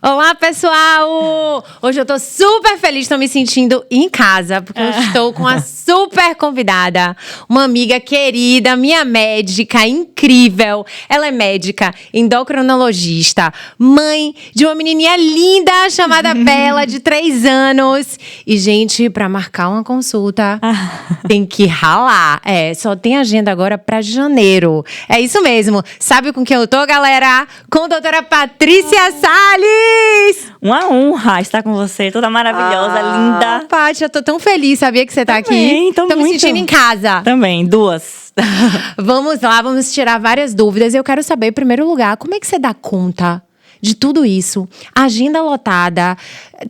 Olá, pessoal! Hoje eu tô super feliz, tô me sentindo em casa, porque eu estou com a super convidada, uma amiga querida, minha médica incrível. Ela é médica, endocrinologista, mãe de uma menininha linda chamada Bela, de 3 anos. E, gente, pra marcar uma consulta, tem que ralar. Só tem agenda agora pra janeiro. É isso mesmo. Sabe com quem eu tô, galera? Com a doutora Patrícia Salles! Uma honra estar com você, toda maravilhosa, linda. Paty, eu tô tão feliz, sabia que você tá Também, aqui? Tô me sentindo em casa. Também, duas. Vamos lá, vamos tirar várias dúvidas. Eu quero saber, em primeiro lugar, como é que você dá conta de tudo isso? Agenda lotada,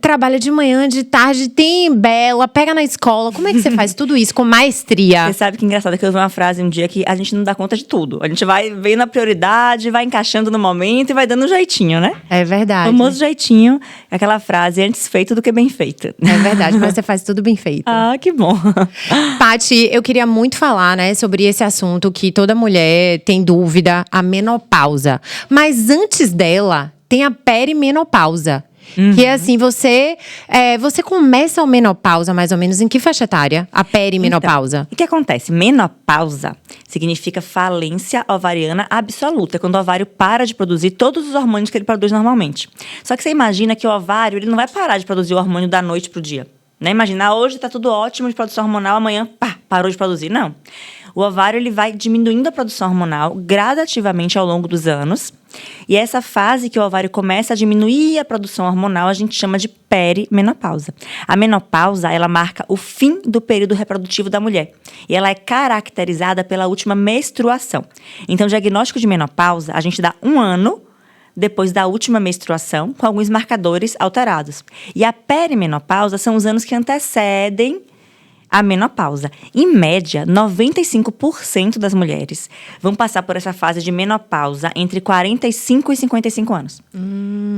trabalha de manhã, de tarde, tem Bela, pega na escola. Como é que você faz tudo isso com maestria? Você sabe que engraçado que eu ouvi uma frase um dia que a gente não dá conta de tudo. A gente vai vendo a prioridade, vai encaixando no momento e vai dando um jeitinho, né? É verdade. O famoso jeitinho, aquela frase, antes feito do que bem feito. É verdade, mas você faz tudo bem feito. Ah, que bom. Paty, eu queria muito falar, né, sobre esse assunto que toda mulher tem dúvida, a menopausa. Mas antes dela, tem a perimenopausa. Que é assim, você começa a menopausa mais ou menos em que faixa etária? A perimenopausa. Então, o que acontece? Menopausa significa falência ovariana absoluta. É quando o ovário para de produzir todos os hormônios que ele produz normalmente. Só que você imagina que o ovário ele não vai parar de produzir o hormônio da noite pro dia. Né? Imagina, hoje tá tudo ótimo de produção hormonal, amanhã, parou de produzir. Não. O ovário ele vai diminuindo a produção hormonal gradativamente ao longo dos anos. E essa fase que o ovário começa a diminuir a produção hormonal, a gente chama de perimenopausa. A menopausa, ela marca o fim do período reprodutivo da mulher. E ela é caracterizada pela última menstruação. Então, o diagnóstico de menopausa, a gente dá 1 ano depois da última menstruação, com alguns marcadores alterados. E a perimenopausa são os anos que antecedem a menopausa. Em média, 95% das mulheres vão passar por essa fase de menopausa entre 45 e 55 anos.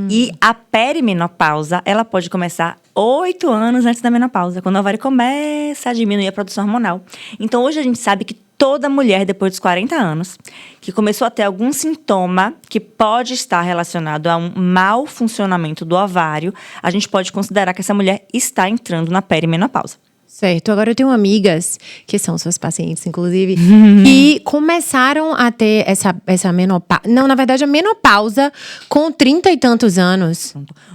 E a perimenopausa, ela pode começar 8 anos antes da menopausa, quando o ovário começa a diminuir a produção hormonal. Então, hoje a gente sabe que toda mulher, depois dos 40 anos, que começou a ter algum sintoma que pode estar relacionado a um mau funcionamento do ovário, a gente pode considerar que essa mulher está entrando na perimenopausa. Certo. Agora eu tenho amigas, que são suas pacientes, inclusive, que começaram a ter essa menopausa. Não, na verdade, a menopausa com 30 e tantos anos.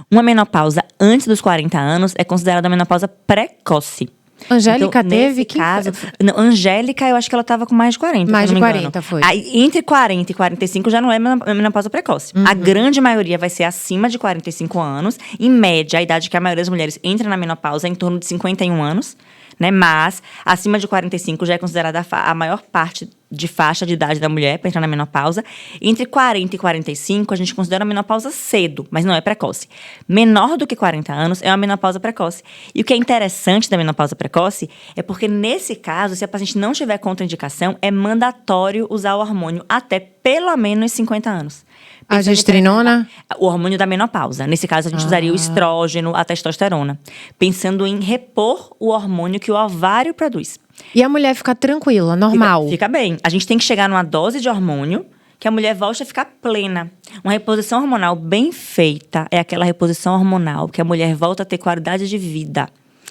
Uma menopausa antes dos 40 anos é considerada uma menopausa precoce. Angélica então, teve? Nesse caso, não, Angélica, eu acho que ela estava com mais de 40. Mais se de não me 40, foi. Aí, entre 40 e 45 já não é menopausa precoce. A grande maioria vai ser acima de 45 anos. Em média, a idade que a maioria das mulheres entra na menopausa é em torno de 51 anos. Né? Mas, acima de 45 já é considerada a maior parte de faixa de idade da mulher para entrar na menopausa. Entre 40 e 45, a gente considera a menopausa cedo, mas não é precoce. Menor do que 40 anos é uma menopausa precoce. E o que é interessante da menopausa precoce é porque, nesse caso, se a paciente não tiver contraindicação, é mandatório usar o hormônio até pelo menos 50 anos. A gestrinona? O hormônio da menopausa. Nesse caso, a gente usaria o estrógeno, a testosterona. Pensando em repor o hormônio que o ovário produz. E a mulher fica tranquila, normal? Fica bem. A gente tem que chegar numa dose de hormônio que a mulher volte a ficar plena. Uma reposição hormonal bem feita é aquela reposição hormonal que a mulher volta a ter qualidade de vida.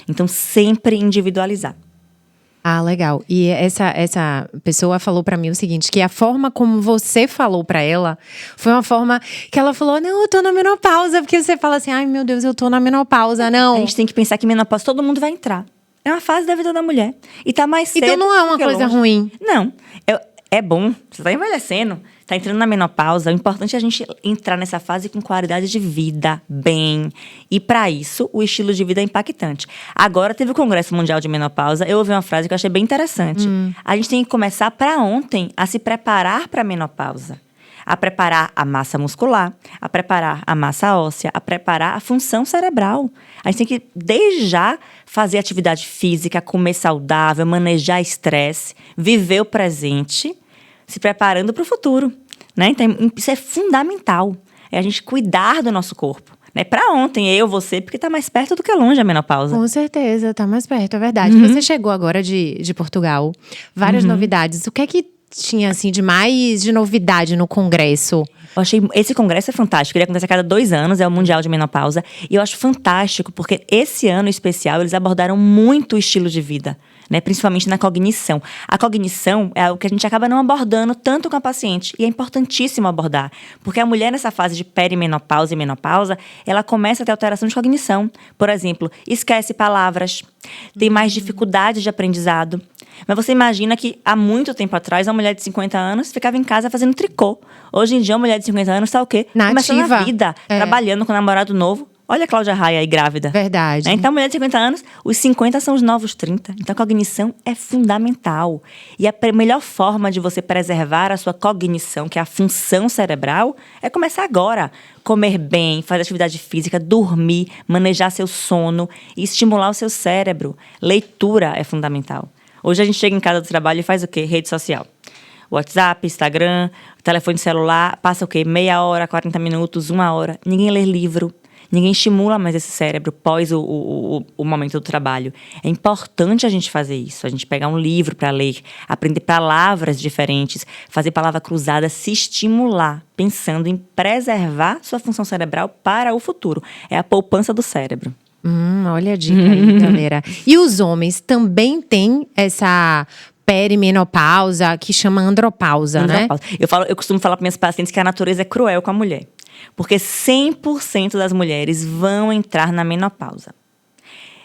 Então, sempre individualizar. Ah, legal. E essa pessoa falou pra mim o seguinte, que a forma como você falou pra ela foi uma forma que ela falou, não, eu tô na menopausa, porque você fala assim, ai meu Deus, eu tô na menopausa, não. A gente tem que pensar que menopausa todo mundo vai entrar. É uma fase da vida da mulher. E tá mais cedo. Então não é uma coisa ruim. Não. É bom. Você tá envelhecendo. Tá entrando na menopausa. O importante é a gente entrar nessa fase com qualidade de vida, bem. E para isso, o estilo de vida é impactante. Agora, teve o Congresso Mundial de Menopausa. Eu ouvi uma frase que eu achei bem interessante. A gente tem que começar para ontem a se preparar para a menopausa. A preparar a massa muscular, a preparar a massa óssea, a preparar a função cerebral. A gente tem que, desde já, fazer atividade física, comer saudável, manejar estresse, viver o presente, se preparando para o futuro. Né? Então, isso é fundamental. É a gente cuidar do nosso corpo. Né? Para ontem, eu, você, porque está mais perto do que longe a menopausa. Com certeza, está mais perto, é verdade. Você chegou agora de Portugal, várias novidades. O que é que tinha, assim, de novidade no congresso? Eu achei, esse congresso é fantástico, ele acontece a cada 2 anos, é o Mundial de Menopausa. E eu acho fantástico, porque esse ano especial, eles abordaram muito o estilo de vida, né? Principalmente na cognição. A cognição é algo que a gente acaba não abordando tanto com a paciente. E é importantíssimo abordar, porque a mulher nessa fase de perimenopausa e menopausa, ela começa a ter alteração de cognição. Por exemplo, esquece palavras, tem mais dificuldade de aprendizado. Mas você imagina que há muito tempo atrás, uma mulher de 50 anos ficava em casa fazendo tricô. Hoje em dia, uma mulher de 50 anos está o quê? Começando a vida, trabalhando com um namorado novo. Olha a Cláudia Raia aí, grávida. Verdade. Então, a mulher de 50 anos, os 50 são os novos 30. Então, a cognição é fundamental. E a melhor forma de você preservar a sua cognição, que é a função cerebral, é começar agora. Comer bem, fazer atividade física, dormir, manejar seu sono e estimular o seu cérebro. Leitura é fundamental. Hoje a gente chega em casa do trabalho e faz o quê? Rede social. WhatsApp, Instagram, telefone celular, passa o quê? Meia hora, 40 minutos, 1 hora. Ninguém lê livro. Ninguém estimula mais esse cérebro pós o momento do trabalho. É importante a gente fazer isso. A gente pegar um livro para ler, aprender palavras diferentes, fazer palavra cruzada, se estimular, pensando em preservar sua função cerebral para o futuro. É a poupança do cérebro. Olha a dica aí, galera. E os homens também têm essa perimenopausa que chama andropausa, né? Eu costumo falar para minhas pacientes que a natureza é cruel com a mulher. Porque 100% das mulheres vão entrar na menopausa.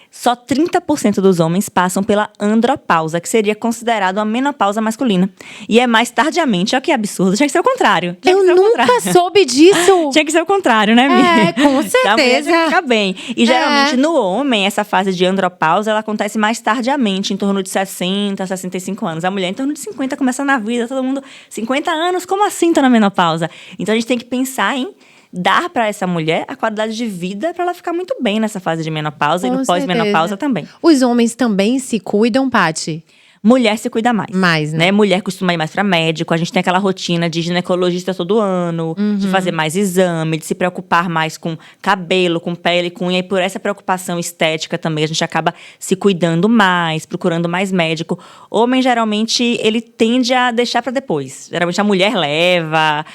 Só 30% dos homens passam pela andropausa, que seria considerada uma menopausa masculina. E é mais tardiamente. Olha que absurdo. Tinha que ser o contrário. Eu nunca soube disso. Tinha que ser o contrário, né, Mia? Com certeza. A mulher tinha que ficar bem. E geralmente no homem, essa fase de andropausa, ela acontece mais tardiamente, em torno de 60, 65 anos. A mulher, em torno de 50, começa na vida. Todo mundo, 50 anos, como assim tô na menopausa? Então a gente tem que pensar em dar para essa mulher a qualidade de vida para ela ficar muito bem nessa fase de menopausa e no pós-menopausa também. Os homens também se cuidam, Paty? Mulher se cuida mais. Mais, né? Mulher costuma ir mais para médico. A gente tem aquela rotina de ginecologista todo ano, de fazer mais exame, de se preocupar mais com cabelo, com pele, com unha. E por essa preocupação estética também, a gente acaba se cuidando mais, procurando mais médico. Homem, geralmente, ele tende a deixar para depois. Geralmente, a mulher leva.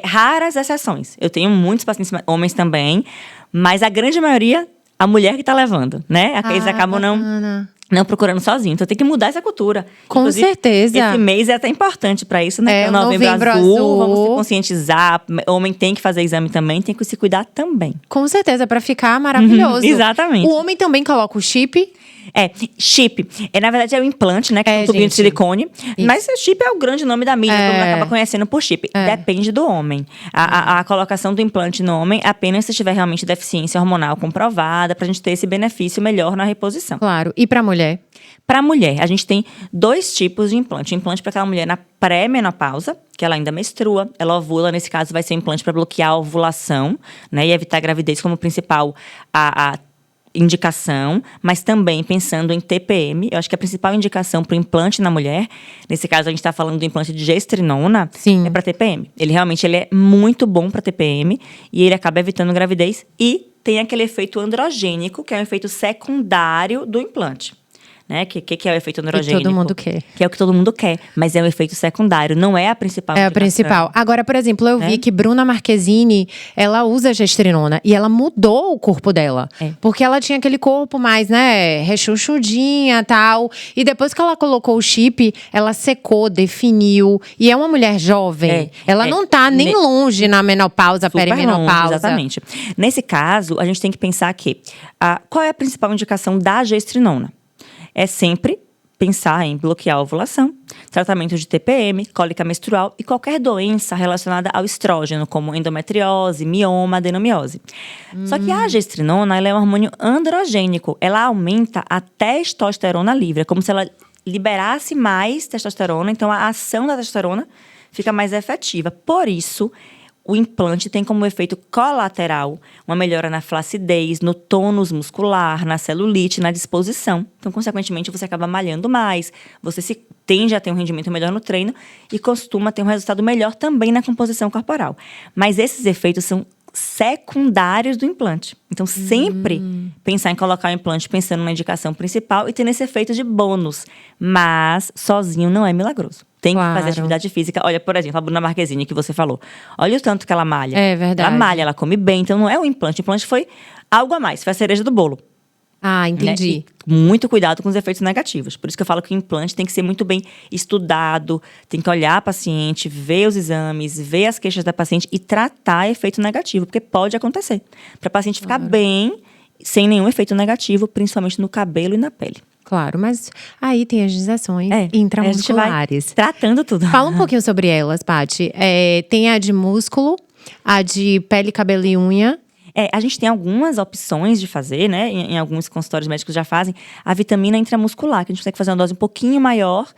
Raras exceções. Eu tenho muitos pacientes homens também, mas a grande maioria, a mulher que tá levando, né? Eles acabam não procurando sozinho. Então tem que mudar essa cultura. Com Inclusive, certeza. Esse mês é até importante para isso, né? É o Novembro Azul. Vamos se conscientizar. Homem tem que fazer exame também, tem que se cuidar também. Com certeza, para ficar maravilhoso. Exatamente. O homem também coloca o chip? Chip. Na verdade, é o implante, né? Que é um tubinho de silicone. Isso. Mas o chip é o grande nome da mídia, todo mundo acaba conhecendo por chip. Depende do homem. A colocação do implante no homem apenas se tiver realmente deficiência hormonal comprovada, pra gente ter esse benefício melhor na reposição. Claro. E pra mulher? Pra mulher, a gente tem 2 tipos de implante. Implante para aquela mulher na pré-menopausa, que ela ainda menstrua, ela ovula. Nesse caso, vai ser implante para bloquear a ovulação, né? E evitar a gravidez como principal a indicação, mas também pensando em TPM. Eu acho que a principal indicação para o implante na mulher, nesse caso a gente está falando do implante de gestrinona, é para TPM. Ele é muito bom para TPM e ele acaba evitando gravidez e tem aquele efeito androgênico, que é um efeito secundário do implante. Né? Que é o efeito androgênico? Que todo mundo quer. Que é o que todo mundo quer, mas é um efeito secundário, não é a principal indicação. É a principal. Agora, por exemplo, eu vi que Bruna Marquezine, ela usa gestrinona e ela mudou o corpo dela. Porque ela tinha aquele corpo mais, né, rechonchudinha e tal. E depois que ela colocou o chip, ela secou, definiu. E é uma mulher jovem. Ela não tá nem longe na menopausa, perimenopausa. Longe, exatamente. Nesse caso, a gente tem que pensar que qual é a principal indicação da gestrinona? É sempre pensar em bloquear a ovulação, tratamento de TPM, cólica menstrual e qualquer doença relacionada ao estrógeno, como endometriose, mioma, adenomiose. Só que a gestrinona, ela é um hormônio androgênico. Ela aumenta a testosterona livre. É como se ela liberasse mais testosterona. Então, a ação da testosterona fica mais efetiva. Por isso, o implante tem como efeito colateral uma melhora na flacidez, no tônus muscular, na celulite, na disposição. Então, consequentemente, você acaba malhando mais, você tende a ter um rendimento melhor no treino e costuma ter um resultado melhor também na composição corporal. Mas esses efeitos são secundários do implante. Então, sempre pensar em colocar o implante pensando na indicação principal e tendo esse efeito de bônus. Mas, sozinho, não é milagroso. Tem que Claro. fazer atividade física. Olha, por exemplo, a Bruna Marquezine, que você falou. Olha o tanto que ela malha. É verdade. Ela malha, ela come bem. Então, não é o implante. O implante foi algo a mais. Foi a cereja do bolo. Ah, Né? entendi. E muito cuidado com os efeitos negativos. Por isso que eu falo que o implante tem que ser muito bem estudado, tem que olhar a paciente, ver os exames, ver as queixas da paciente e tratar efeito negativo, porque pode acontecer. Para a paciente ficar bem, sem nenhum efeito negativo, principalmente no cabelo e na pele. Claro, mas aí tem as injeções A gente vai intramusculares. tratando tudo. Fala um pouquinho sobre elas, Paty. Tem a de músculo, a de pele, cabelo e unha. A gente tem algumas opções de fazer, né? Em alguns consultórios médicos já fazem a vitamina intramuscular, que a gente consegue fazer uma dose um pouquinho maior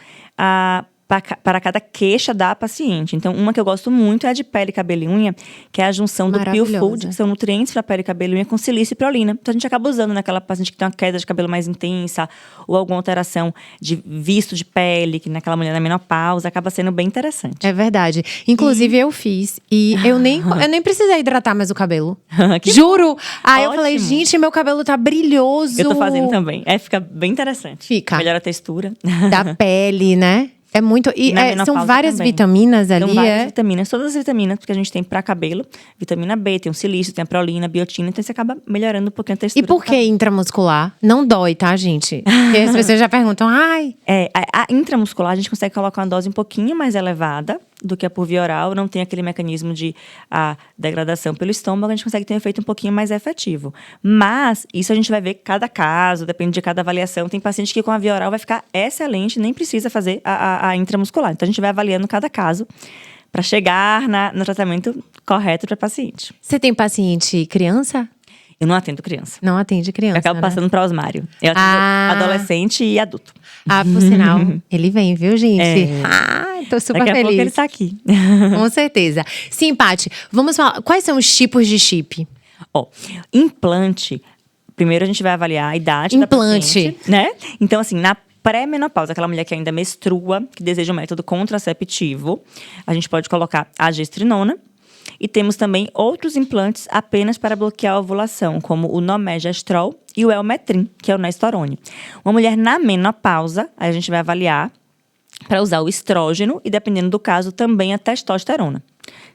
para cada queixa da paciente. Então, uma que eu gosto muito é a de pele, cabelo e unha, que é a junção do Peel Food, que são nutrientes para pele, cabelo e unha, com silício e prolina. Então, a gente acaba usando naquela paciente que tem uma queda de cabelo mais intensa ou alguma alteração de visto de pele, que naquela mulher na menopausa, acaba sendo bem interessante. É verdade. Inclusive, eu fiz. E eu nem precisei hidratar mais o cabelo. Juro! Aí eu falei, gente, meu cabelo tá brilhoso. Eu tô fazendo também. Fica bem interessante. Fica. Melhora a textura. Da pele, né? É muito. E são várias também. vitaminas ali. São várias vitaminas, todas as vitaminas que a gente tem para cabelo. Vitamina B, tem o silício, tem a prolina, a biotina, então você acaba melhorando um pouquinho a textura. E por que intramuscular? Não dói, tá, gente? Porque as pessoas já perguntam, ai. A intramuscular a gente consegue colocar uma dose um pouquinho mais elevada do que a por via oral, não tem aquele mecanismo de degradação pelo estômago, a gente consegue ter um efeito um pouquinho mais efetivo. Mas isso a gente vai ver cada caso, depende de cada avaliação. Tem paciente que com a via oral vai ficar excelente, nem precisa fazer a intramuscular. Então a gente vai avaliando cada caso para chegar no tratamento correto para paciente. Você tem paciente criança? Eu não atendo criança. Não atende criança. Eu acabo passando para osmário. Eu atendo adolescente e adulto. Por sinal, ele vem, viu, gente? Tô super Daqui a feliz. pouco ele tá aqui. Com certeza. Sim, Paty, vamos falar. Quais são os tipos de chip? Implante. Primeiro a gente vai avaliar a idade da paciente, né? Então, assim, na pré-menopausa, aquela mulher que ainda menstrua, que deseja um método contraceptivo, a gente pode colocar a gestrinona. E temos também outros implantes apenas para bloquear a ovulação, como o Nomegestrol e o Elmetrin, que é o Nestorone. Uma mulher na menopausa, aí a gente vai avaliar para usar o estrógeno e, dependendo do caso, também a testosterona.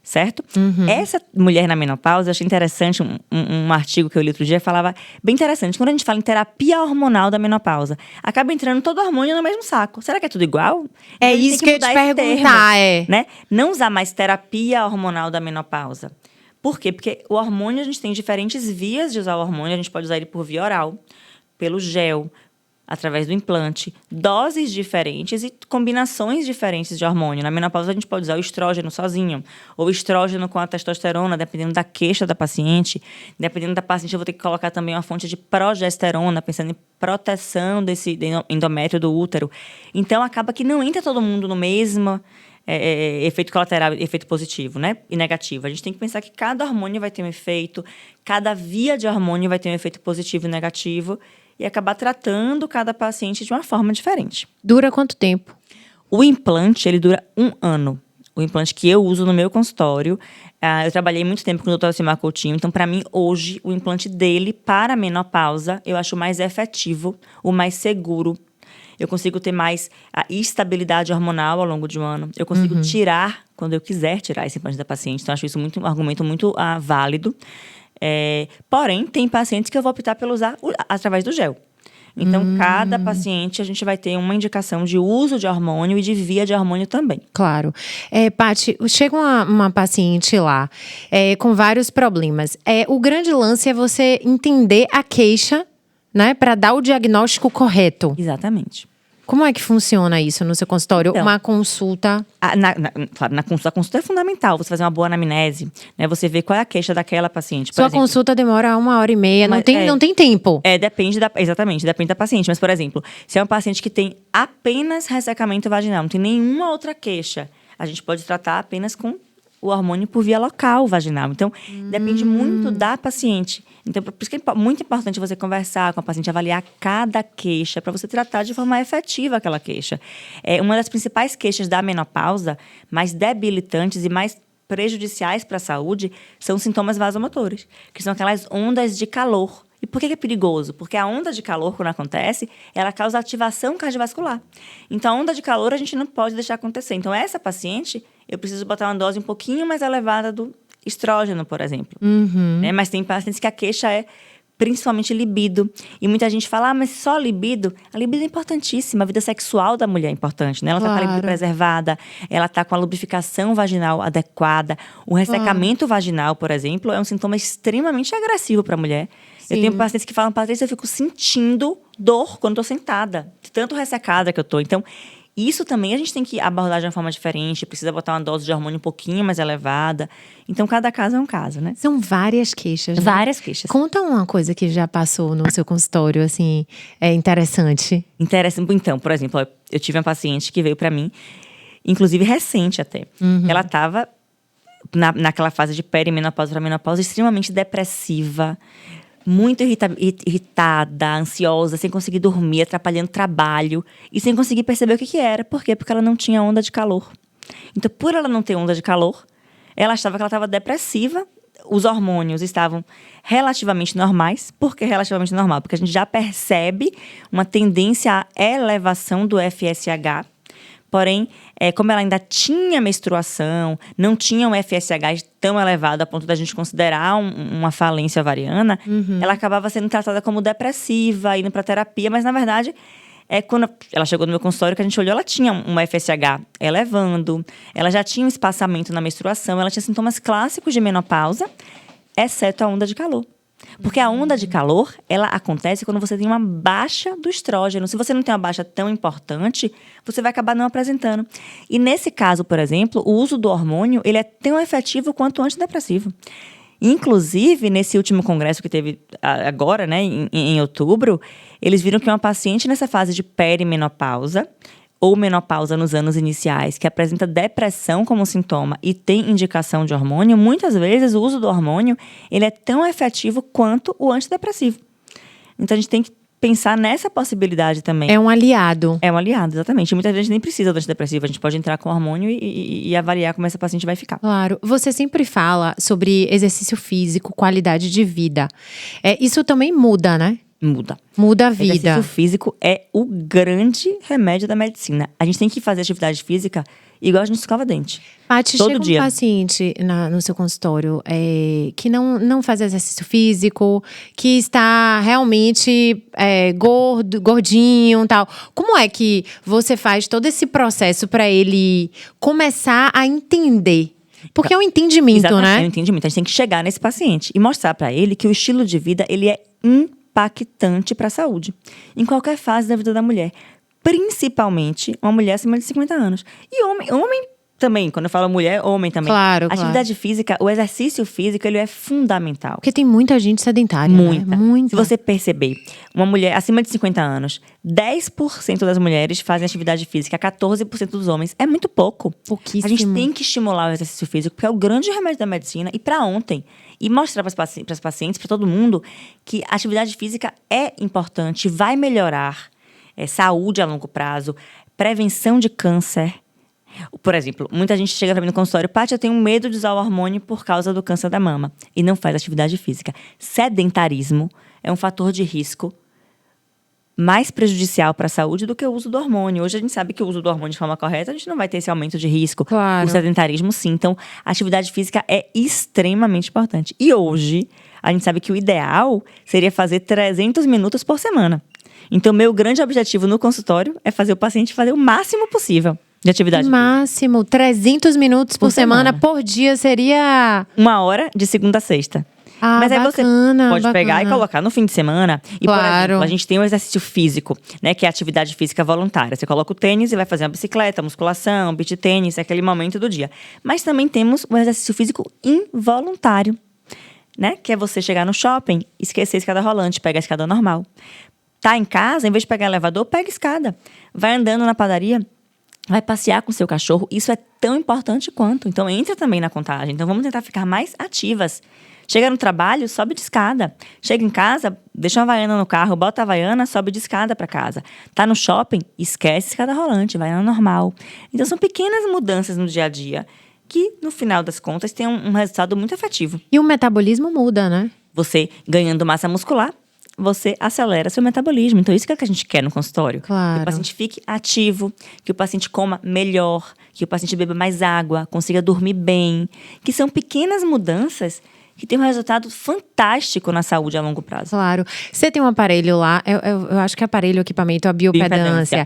Certo? Essa mulher na menopausa, eu achei interessante um artigo que eu li outro dia, falava bem interessante. Quando a gente fala em terapia hormonal da menopausa, acaba entrando todo hormônio no mesmo saco. Será que é tudo igual? É isso que eu ia te perguntar, né? Não usar mais terapia hormonal da menopausa. Por quê? Porque o hormônio, a gente tem diferentes vias de usar o hormônio. A gente pode usar ele por via oral, pelo gel, através do implante, doses diferentes e combinações diferentes de hormônio. Na menopausa, a gente pode usar o estrógeno sozinho, ou o estrógeno com a testosterona, dependendo da queixa da paciente. Dependendo da paciente, eu vou ter que colocar também uma fonte de progesterona, pensando em proteção desse endométrio do útero. Então, acaba que não entra todo mundo no mesmo efeito colateral, efeito positivo, né? E negativo. A gente tem que pensar que cada hormônio vai ter um efeito, cada via de hormônio vai ter um efeito positivo e negativo, e acabar tratando cada paciente de uma forma diferente. Dura quanto tempo? O implante, ele dura 1 ano. O implante que eu uso no meu consultório, eu trabalhei muito tempo com o Dr. Alcimar Coutinho, então, para mim, hoje, o implante dele para a menopausa, eu acho o mais efetivo, o mais seguro. Eu consigo ter mais a estabilidade hormonal ao longo de um ano. Eu consigo tirar, quando eu quiser tirar esse implante da paciente. Então, acho isso um argumento muito válido. Porém, tem pacientes que eu vou optar pelo usar através do gel. Então, cada paciente, a gente vai ter uma indicação de uso de hormônio e de via de hormônio também. Claro. Paty, chega uma paciente lá com vários problemas. O grande lance é você entender a queixa, né? Para dar o diagnóstico correto. Exatamente. Como é que funciona isso no seu consultório? Então, uma consulta? Claro, a consulta é fundamental. Você fazer uma boa anamnese, né? Você ver qual é a queixa daquela paciente. Sua consulta demora 1h30, não tem tempo. Exatamente, depende da paciente. Mas, por exemplo, se é uma paciente que tem apenas ressecamento vaginal, não tem nenhuma outra queixa, a gente pode tratar apenas com o hormônio por via local vaginal. Então, depende muito da paciente. Então, por isso que é muito importante você conversar com a paciente, avaliar cada queixa, para você tratar de forma efetiva aquela queixa. Uma das principais queixas da menopausa, mais debilitantes e mais prejudiciais para a saúde, são os sintomas vasomotores, que são aquelas ondas de calor E por que é perigoso? Porque a onda de calor, quando acontece, ela causa ativação cardiovascular. Então, a onda de calor a gente não pode deixar acontecer. Então, essa paciente, eu preciso botar uma dose um pouquinho mais elevada do estrógeno, por exemplo. Né? Mas tem pacientes que a queixa é principalmente libido. E muita gente fala, mas só libido? A libido é importantíssima, a vida sexual da mulher é importante, né? Ela tá com a libido preservada, ela tá com a lubrificação vaginal adequada. O ressecamento vaginal, por exemplo, é um sintoma extremamente agressivo para a mulher. Sim. Eu tenho pacientes que falam, Patrícia, eu fico sentindo dor quando tô sentada, de tanto ressecada que eu tô. Então, isso também a gente tem que abordar de uma forma diferente, precisa botar uma dose de hormônio um pouquinho mais elevada. Então, cada caso é um caso, né? São várias queixas, né? Várias queixas. Conta uma coisa que já passou no seu consultório, assim, é interessante. Interessante. Então, por exemplo, eu tive uma paciente que veio pra mim, inclusive recente até. Ela tava naquela fase de perimenopausa para menopausa, extremamente depressiva, muito irritada, ansiosa, sem conseguir dormir, atrapalhando o trabalho e sem conseguir perceber o que era. Por quê? Porque ela não tinha onda de calor. Então, por ela não ter onda de calor, ela achava que ela estava depressiva. Os hormônios estavam relativamente normais. Por que relativamente normal? Porque a gente já percebe uma tendência à elevação do FSH. Porém, como ela ainda tinha menstruação, não tinha um FSH tão elevado a ponto da gente considerar uma falência ovariana, ela acabava sendo tratada como depressiva, indo para terapia, mas na verdade, quando ela chegou no meu consultório, que a gente olhou, ela tinha um FSH elevando, ela já tinha um espaçamento na menstruação, ela tinha sintomas clássicos de menopausa, exceto a onda de calor. Porque a onda de calor, ela acontece quando você tem uma baixa do estrógeno. Se você não tem uma baixa tão importante, você vai acabar não apresentando. E nesse caso, por exemplo, o uso do hormônio, ele é tão efetivo quanto o antidepressivo. Inclusive, nesse último congresso que teve agora, né, em outubro, eles viram que uma paciente nessa fase de perimenopausa ou menopausa nos anos iniciais, que apresenta depressão como sintoma e tem indicação de hormônio, muitas vezes o uso do hormônio ele é tão efetivo quanto o antidepressivo. Então, a gente tem que pensar nessa possibilidade também. É um aliado. É um aliado, exatamente. E muita gente nem precisa do antidepressivo, a gente pode entrar com hormônio e avaliar como essa paciente vai ficar. Claro. Você sempre fala sobre exercício físico, qualidade de vida. Isso também muda, né? Muda a vida. Exercício físico é o grande remédio da medicina. A gente tem que fazer atividade física igual a gente escova dente. Paty, todo chega dia. Um paciente no seu consultório que não faz exercício físico, que está realmente gordinho e tal. Como é que você faz todo esse processo para ele começar a entender? Porque é um entendimento, né? É um entendimento. A gente tem que chegar nesse paciente e mostrar para ele que o estilo de vida ele é impactante para a saúde, em qualquer fase da vida da mulher. Principalmente uma mulher acima de 50 anos. E homem também, quando eu falo mulher, homem também. Claro, a atividade física, o exercício físico, ele é fundamental. Porque tem muita gente sedentária, Muita. Né? Muita. Se você perceber, uma mulher acima de 50 anos, 10% das mulheres fazem atividade física, 14% dos homens. É muito pouco. Pouquíssimo. A gente tem que estimular o exercício físico, porque é o grande remédio da medicina. E para ontem, e mostrar para as pacientes, para todo mundo, que a atividade física é importante, vai melhorar saúde a longo prazo, prevenção de câncer. Por exemplo, muita gente chega para mim no consultório, Paty, eu tenho medo de usar o hormônio por causa do câncer da mama. E não faz atividade física. Sedentarismo é um fator de risco mais prejudicial para a saúde do que o uso do hormônio. Hoje a gente sabe que o uso do hormônio de forma correta, a gente não vai ter esse aumento de risco. Claro. O sedentarismo, sim. Então, a atividade física é extremamente importante. E hoje, a gente sabe que o ideal seria fazer 300 minutos por semana. Então, meu grande objetivo no consultório é fazer o paciente fazer o máximo possível de atividade física. Máximo, 300 minutos por semana. Por dia seria 1 hora de segunda a sexta. Mas aí bacana, você pode pegar e colocar no fim de semana. E, claro. Por exemplo, a gente tem o exercício físico, né? Que é a atividade física voluntária. Você coloca o tênis e vai fazer uma bicicleta, musculação, beach tênis, é aquele momento do dia. Mas também temos o exercício físico involuntário, né? Que é você chegar no shopping, esquecer a escada rolante, pegar a escada normal. Tá em casa, em vez de pegar elevador, pega a escada. Vai andando na padaria, vai passear com o seu cachorro. Isso é tão importante quanto. Então, entra também na contagem. Então, vamos tentar ficar mais ativas. Chega no trabalho, sobe de escada. Chega em casa, deixa uma Havaiana no carro, bota a Havaiana, sobe de escada para casa. Tá no shopping, esquece a escada rolante, vai na normal. Então, são pequenas mudanças no dia a dia que, no final das contas, tem um resultado muito efetivo. E o metabolismo muda, né? Você ganhando massa muscular, você acelera seu metabolismo. Então, isso que é o que a gente quer no consultório. Claro. Que o paciente fique ativo, que o paciente coma melhor, que o paciente beba mais água, consiga dormir bem. Que são pequenas mudanças que tem um resultado fantástico na saúde a longo prazo. Claro. Você tem um aparelho lá, eu acho que é aparelho, equipamento, a biopedância.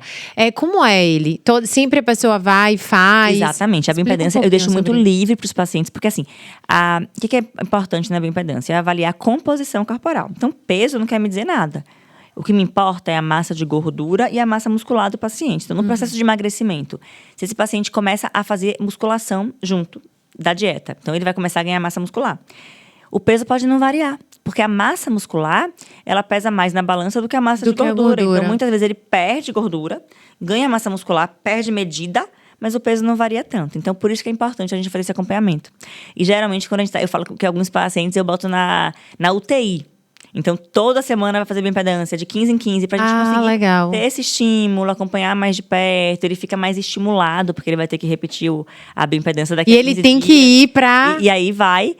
Como é ele? Sempre a pessoa vai e faz? Exatamente. A bioimpedância eu deixo muito livre para os pacientes, porque assim, o que é importante na bioimpedância? É avaliar a composição corporal. Então, peso não quer me dizer nada. O que me importa é a massa de gordura e a massa muscular do paciente. Então, no processo de emagrecimento, se esse paciente começa a fazer musculação junto da dieta, então ele vai começar a ganhar massa muscular. O peso pode não variar, porque a massa muscular, ela pesa mais na balança do que a massa de gordura. Então, muitas vezes ele perde gordura, ganha massa muscular, perde medida, mas o peso não varia tanto. Então, por isso que é importante a gente fazer esse acompanhamento. E, geralmente, quando eu falo que alguns pacientes eu boto na UTI. Então, toda semana vai fazer bioimpedância, de 15 em 15, pra gente conseguir ter esse estímulo, acompanhar mais de perto. Ele fica mais estimulado, porque ele vai ter que repetir a bioimpedância daqui a 15 dias. E ele tem que ir pra... E aí vai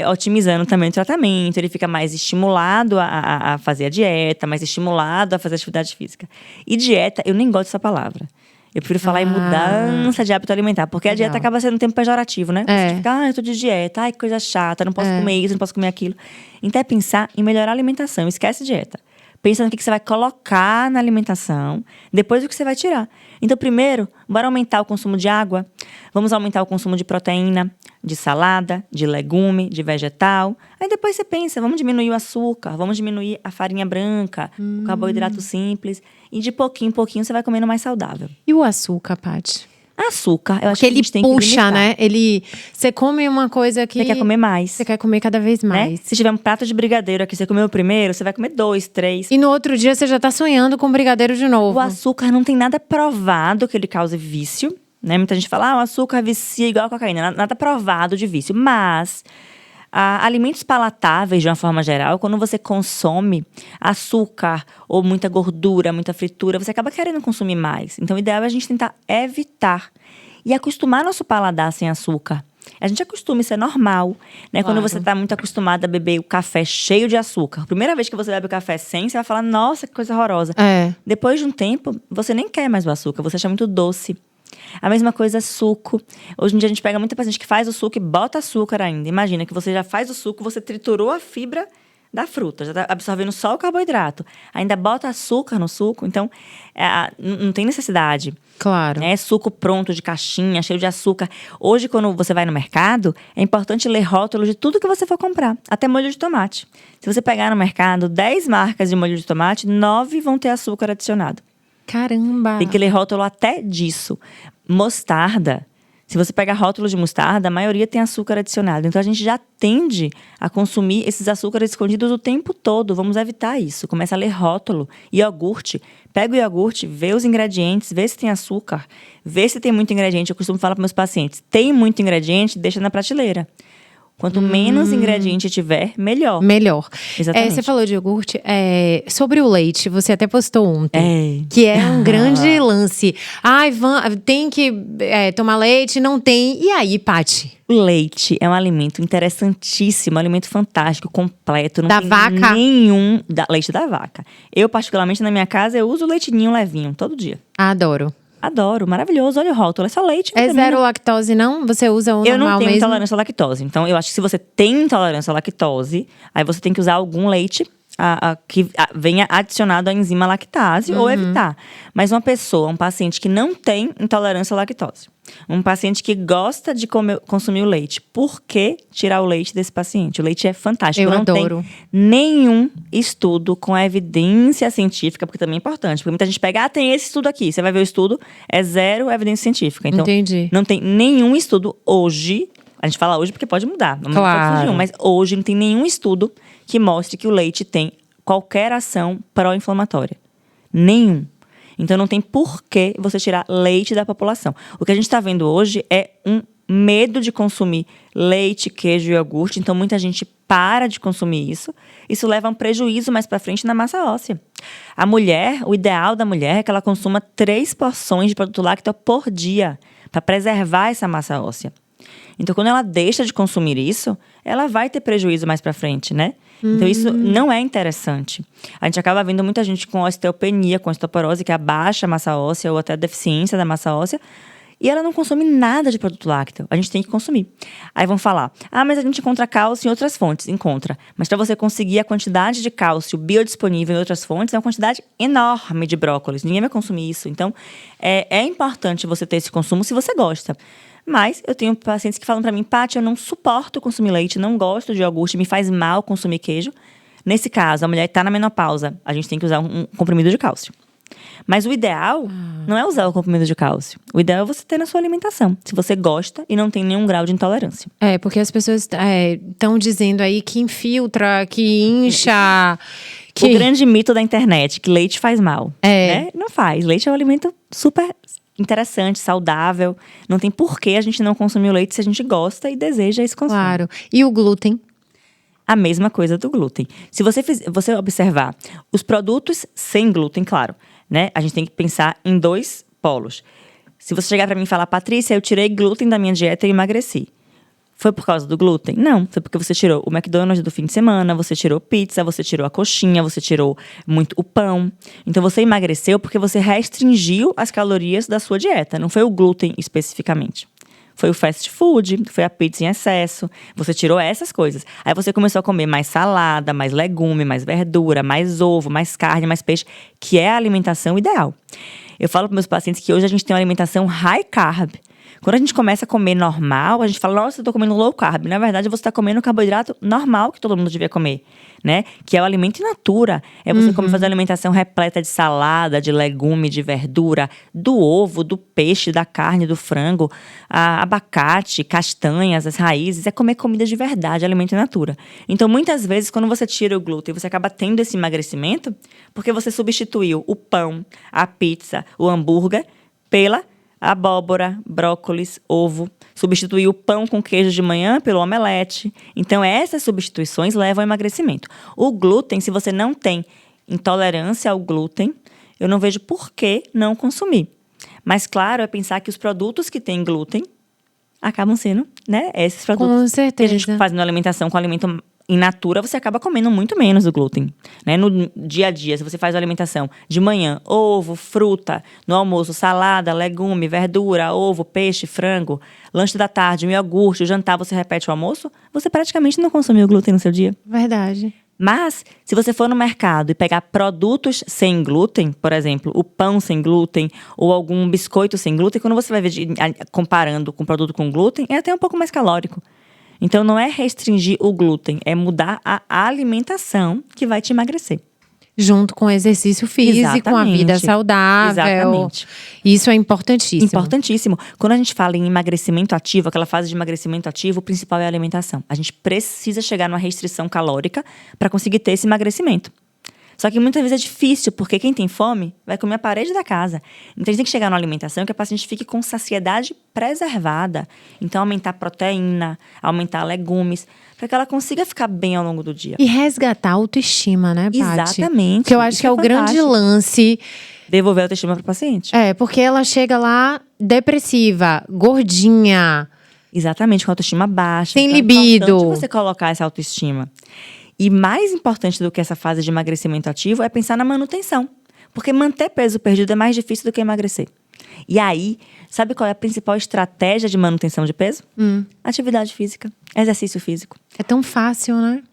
otimizando também o tratamento. Ele fica mais estimulado a fazer a dieta, mais estimulado a fazer atividade física. E dieta, eu nem gosto dessa palavra. Eu prefiro falar em mudança de hábito alimentar. Porque a dieta acaba sendo um tempo pejorativo, né? Você fica, eu tô de dieta, ai, que coisa chata, não posso comer isso, não posso comer aquilo. Então é pensar em melhorar a alimentação, esquece dieta. Pensa no que você vai colocar na alimentação, depois o que você vai tirar. Então, primeiro, bora aumentar o consumo de água, vamos aumentar o consumo de proteína, de salada, de legume, de vegetal. Aí depois você pensa, vamos diminuir o açúcar, vamos diminuir a farinha branca, o carboidrato simples. E de pouquinho em pouquinho você vai comendo mais saudável. E o açúcar, Paty? Açúcar, eu acho que a gente tem que puxa, limitar. né? Você come uma coisa que... Você quer comer mais. Você quer comer cada vez mais. Né? Se tiver um prato de brigadeiro aqui, você comeu o primeiro, você vai comer 2, 3. E no outro dia você já tá sonhando com brigadeiro de novo. O açúcar não tem nada provado que ele cause vício, né? Muita gente fala, o açúcar vicia igual a cocaína. Nada provado de vício. Mas alimentos palatáveis, de uma forma geral, quando você consome açúcar ou muita gordura, muita fritura, você acaba querendo consumir mais. Então, o ideal é a gente tentar evitar e acostumar nosso paladar sem açúcar. A gente acostuma, isso é normal, né? Claro. Quando você está muito acostumada a beber o café cheio de açúcar. Primeira vez que você bebe o café sem, você vai falar, nossa, que coisa horrorosa. Depois de um tempo, você nem quer mais o açúcar, você acha muito doce. A mesma coisa, suco. Hoje em dia a gente pega muita paciente que faz o suco e bota açúcar ainda. Imagina que você já faz o suco, você triturou a fibra da fruta, já está absorvendo só o carboidrato. Ainda bota açúcar no suco, então não tem necessidade. Claro. É suco pronto, de caixinha, cheio de açúcar. Hoje, quando você vai no mercado, é importante ler rótulos de tudo que você for comprar. Até molho de tomate. Se você pegar no mercado 10 marcas de molho de tomate, 9 vão ter açúcar adicionado. Caramba! Tem que ler rótulo até disso. Mostarda. Se você pega rótulo de mostarda, a maioria tem açúcar adicionado. Então, a gente já tende a consumir esses açúcares escondidos o tempo todo. Vamos evitar isso. Começa a ler rótulo. Iogurte. Pega o iogurte, vê os ingredientes, vê se tem açúcar, vê se tem muito ingrediente. Eu costumo falar para meus pacientes, tem muito ingrediente, deixa na prateleira. Quanto menos ingrediente tiver, melhor. Melhor. Exatamente. Você falou de iogurte. Sobre o leite, você até postou ontem. Que é um grande lance. Ai, tem que tomar leite, não tem. E aí, Paty? O leite é um alimento interessantíssimo, um alimento fantástico, completo. Não da tem vaca? Leite da vaca. Eu, particularmente, na minha casa, eu uso leitinho levinho, todo dia. Adoro. Adoro, maravilhoso. Olha o rótulo, é só leite. É zero lactose, não? Você usa o normal mesmo? Eu não tenho intolerância à lactose. Então, eu acho que se você tem intolerância à lactose, aí você tem que usar algum leite que venha adicionado a enzima lactase ou evitar. Mas um paciente que não tem intolerância à lactose, um paciente que gosta de consumir o leite, por que tirar o leite desse paciente? O leite é fantástico. Eu adoro. Não tem nenhum estudo com evidência científica, porque também é importante. Porque muita gente pega, tem esse estudo aqui. Você vai ver o estudo, é zero evidência científica. Então, entendi. Não tem nenhum estudo hoje. A gente fala hoje porque pode mudar. Claro. Mas hoje não tem nenhum estudo que mostre que o leite tem qualquer ação pró-inflamatória. Nenhum. Então, não tem por que você tirar leite da população. O que a gente está vendo hoje é um medo de consumir leite, queijo e iogurte. Então, muita gente para de consumir isso. Isso leva a um prejuízo mais para frente na massa óssea. A mulher, o ideal da mulher é que ela consuma 3 porções de produto lácteo por dia, para preservar essa massa óssea. Então, quando ela deixa de consumir isso, ela vai ter prejuízo mais para frente, né? Então, isso não é interessante. A gente acaba vendo muita gente com osteopenia, com osteoporose, que abaixa a massa óssea ou até deficiência da massa óssea, e ela não consome nada de produto lácteo. A gente tem que consumir. Aí vão falar, mas a gente encontra cálcio em outras fontes. Encontra. Mas para você conseguir a quantidade de cálcio biodisponível em outras fontes, é uma quantidade enorme de brócolis. Ninguém vai consumir isso. Então, é importante você ter esse consumo se você gosta. Mas eu tenho pacientes que falam para mim, Paty, eu não suporto consumir leite, não gosto de iogurte, me faz mal consumir queijo. Nesse caso, a mulher está na menopausa, a gente tem que usar um comprimido de cálcio. Mas o ideal não é usar o comprimido de cálcio. O ideal é você ter na sua alimentação. Se você gosta e não tem nenhum grau de intolerância. Porque as pessoas estão dizendo aí que infiltra, que incha. O grande mito da internet, que leite faz mal. Né? Não faz. Leite é um alimento super interessante, saudável. Não tem porquê a gente não consumir o leite se a gente gosta e deseja esse consumo. Claro. E o glúten? A mesma coisa do glúten. Se você observar os produtos sem glúten, claro, né? A gente tem que pensar em 2 polos. Se você chegar para mim e falar, Patrícia, eu tirei glúten da minha dieta e emagreci. Foi por causa do glúten? Não, foi porque você tirou o McDonald's do fim de semana, você tirou pizza, você tirou a coxinha, você tirou muito o pão. Então, você emagreceu porque você restringiu as calorias da sua dieta. Não foi o glúten especificamente. Foi o fast food, foi a pizza em excesso. Você tirou essas coisas. Aí você começou a comer mais salada, mais legume, mais verdura, mais ovo, mais carne, mais peixe, que é a alimentação ideal. Eu falo para meus pacientes que hoje a gente tem uma alimentação high carb. Quando a gente começa a comer normal, a gente fala, nossa, eu tô comendo low carb. Na verdade, você tá comendo o carboidrato normal que todo mundo devia comer, né? Que é o alimento in natura. É você comer, fazer uma alimentação repleta de salada, de legume, de verdura, do ovo, do peixe, da carne, do frango, abacate, castanhas, as raízes. É comer comida de verdade, alimento in natura. Então, muitas vezes, quando você tira o glúten, você acaba tendo esse emagrecimento porque você substituiu o pão, a pizza, o hambúrguer pela abóbora, brócolis, ovo. Substituir o pão com queijo de manhã pelo omelete. Então, essas substituições levam ao emagrecimento. O glúten, se você não tem intolerância ao glúten, eu não vejo por que não consumir. Mas, claro, é pensar que os produtos que têm glúten acabam sendo, né, esses produtos. Com certeza. Que a gente faz na alimentação com alimento in natura, você acaba comendo muito menos o glúten, né? No dia a dia, se você faz a alimentação de manhã, ovo, fruta, no almoço, salada, legume, verdura, ovo, peixe, frango, lanche da tarde, um iogurte, o jantar, você repete o almoço, você praticamente não consumiu glúten no seu dia. Verdade. Mas, se você for no mercado e pegar produtos sem glúten, por exemplo, o pão sem glúten ou algum biscoito sem glúten, quando você vai ver comparando com produto com glúten, é até um pouco mais calórico. Então, não é restringir o glúten, é mudar a alimentação que vai te emagrecer. Junto com o exercício físico, com a vida saudável. Exatamente. Isso é importantíssimo. Importantíssimo. Quando a gente fala em emagrecimento ativo, aquela fase de emagrecimento ativo, o principal é a alimentação. A gente precisa chegar numa restrição calórica para conseguir ter esse emagrecimento. Só que muitas vezes é difícil, porque quem tem fome vai comer a parede da casa. Então, a gente tem que chegar numa alimentação que a paciente fique com saciedade preservada. Então, aumentar proteína, aumentar legumes, para que ela consiga ficar bem ao longo do dia. E resgatar a autoestima, né, Paty? Exatamente. Porque eu acho que é o grande lance. Devolver a autoestima para o paciente. Porque ela chega lá depressiva, gordinha. Exatamente, com a autoestima baixa. Sem então, libido. É importante você colocar essa autoestima. E mais importante do que essa fase de emagrecimento ativo é pensar na manutenção. Porque manter peso perdido é mais difícil do que emagrecer. E aí, sabe qual é a principal estratégia de manutenção de peso? Atividade física, exercício físico. É tão fácil, né?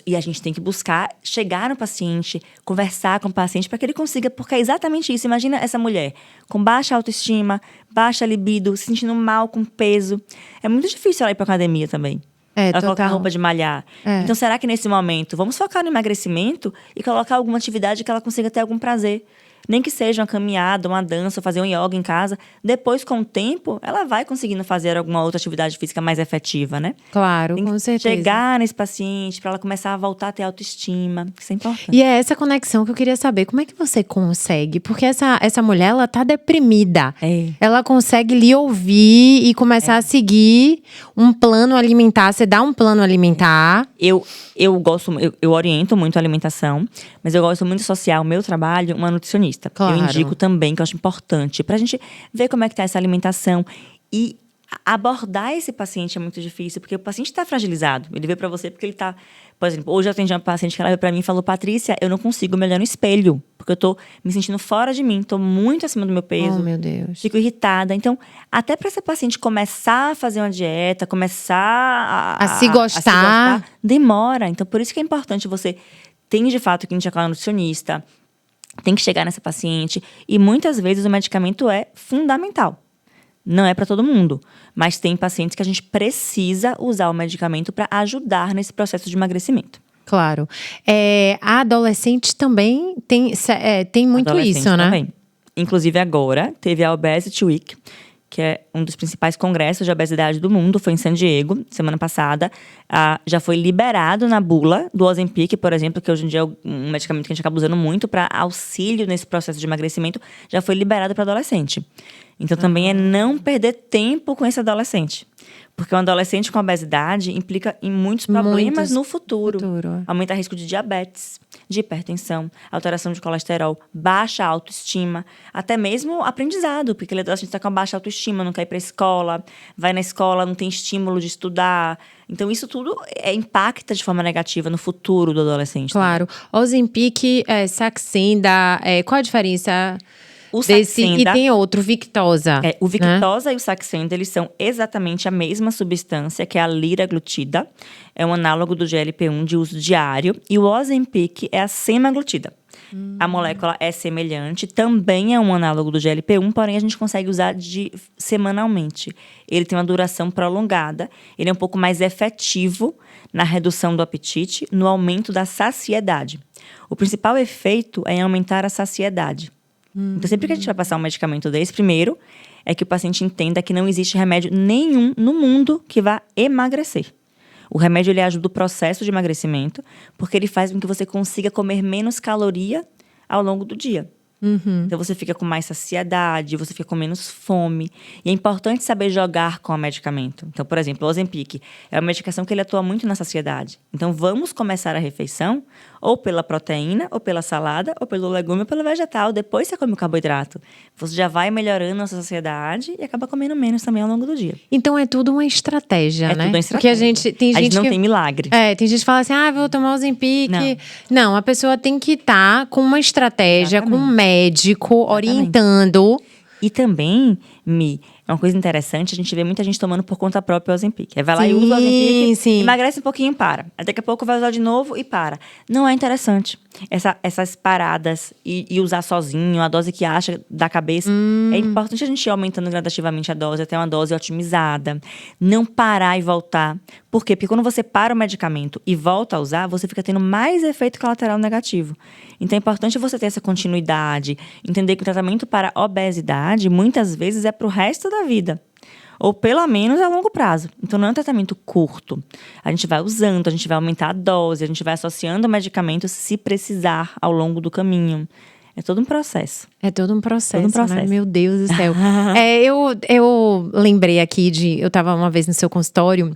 E a gente tem que buscar chegar no paciente, conversar com o paciente para que ele consiga, porque é exatamente isso. Imagina essa mulher com baixa autoestima, baixa libido, se sentindo mal com peso. É muito difícil ela ir para academia também. Ela colocar a roupa de malhar. Então, será que nesse momento, vamos focar no emagrecimento e colocar alguma atividade que ela consiga ter algum prazer? Nem que seja uma caminhada, uma dança, fazer um yoga em casa. Depois, com o tempo, ela vai conseguindo fazer alguma outra atividade física mais efetiva, né? Claro, Tem com que certeza. chegar nesse paciente para ela começar a voltar a ter autoestima. Isso é importante. E é essa conexão que eu queria saber. Como é que você consegue? Porque essa mulher, ela tá deprimida. Ela consegue lhe ouvir e começar a seguir um plano alimentar. Você dá um plano alimentar. Eu oriento muito a alimentação, mas eu gosto muito de associar o meu trabalho a uma nutricionista. Claro. Eu indico também, que eu acho importante, pra gente ver como é que tá essa alimentação. E abordar esse paciente é muito difícil, porque o paciente está fragilizado. Ele veio para você porque ele está... Por exemplo, hoje eu atendi uma paciente que ela veio para mim e falou: Patrícia, eu não consigo me olhar no espelho, porque eu tô me sentindo fora de mim, tô muito acima do meu peso. Oh, meu Deus. Fico irritada. Então, até para essa paciente começar a fazer uma dieta, começar A se gostar, demora. Então, por isso que é importante você tem de fato que indicar um nutricionista, tem que chegar nessa paciente. E muitas vezes o medicamento é fundamental. Não é para todo mundo, mas tem pacientes que a gente precisa usar o medicamento para ajudar nesse processo de emagrecimento. Claro. A adolescente também tem muito Adolescente isso, né? também. Inclusive agora, teve a Obesity Week, que é um dos principais congressos de obesidade do mundo, foi em San Diego, semana passada. Já foi liberado na bula do Ozempic, por exemplo, que hoje em dia é um medicamento que a gente acaba usando muito para auxílio nesse processo de emagrecimento, já foi liberado para adolescente. Então, também é não perder tempo com esse adolescente. Porque um adolescente com obesidade implica em muitos problemas no futuro. Aumenta o risco de diabetes, de hipertensão, alteração de colesterol, baixa autoestima, até mesmo aprendizado, porque aquele adolescente está com baixa autoestima, não quer ir para a escola, vai na escola, não tem estímulo de estudar. Então, isso tudo impacta de forma negativa no futuro do adolescente. Claro. Ozempic, Saxenda, qual a diferença? O Saxenda, e tem outro, Victoza. O Victoza, né? E o Saxenda, eles são exatamente a mesma substância, que é a liraglutida. É um análogo do GLP-1 de uso diário. E o Ozempic é a semaglutida. A molécula é semelhante, também é um análogo do GLP-1, porém a gente consegue usar semanalmente. Ele tem uma duração prolongada, ele é um pouco mais efetivo na redução do apetite, no aumento da saciedade. O principal efeito é em aumentar a saciedade. Então, sempre que a gente vai passar um medicamento desse, primeiro, é que o paciente entenda que não existe remédio nenhum no mundo que vá emagrecer. O remédio, ele ajuda o processo de emagrecimento, porque ele faz com que você consiga comer menos caloria ao longo do dia. Então, você fica com mais saciedade, você fica com menos fome. E é importante saber jogar com o medicamento. Então, por exemplo, o Ozempic é uma medicação que ele atua muito na saciedade. Então, vamos começar a refeição ou pela proteína, ou pela salada, ou pelo legume, ou pelo vegetal. Depois você come o carboidrato. Você já vai melhorando a sua saciedade e acaba comendo menos também ao longo do dia. Então, é tudo uma estratégia, né? É tudo uma estratégia. Porque a gente não tem milagre. Tem gente que fala assim, vou tomar Ozempic. Não, a pessoa tem que estar com uma estratégia, com um médico orientando. E também, é uma coisa interessante, a gente vê muita gente tomando por conta própria o Ozempic. Vai lá e usa o Ozempic, emagrece um pouquinho e para. Aí daqui a pouco vai usar de novo e para. Não é interessante. Essas paradas e usar sozinho, a dose que acha da cabeça. É importante a gente ir aumentando gradativamente a dose, até uma dose otimizada. Não parar e voltar. Por quê? Porque quando você para o medicamento e volta a usar, você fica tendo mais efeito colateral negativo. Então, é importante você ter essa continuidade. Entender que o tratamento para obesidade, muitas vezes, é para o resto da vida. Ou pelo menos a longo prazo. Então, não é um tratamento curto. A gente vai usando, a gente vai aumentar a dose, a gente vai associando o medicamento se precisar ao longo do caminho. É todo um processo. É todo um processo, né? Meu Deus do céu. Eu lembrei aqui eu estava uma vez no seu consultório.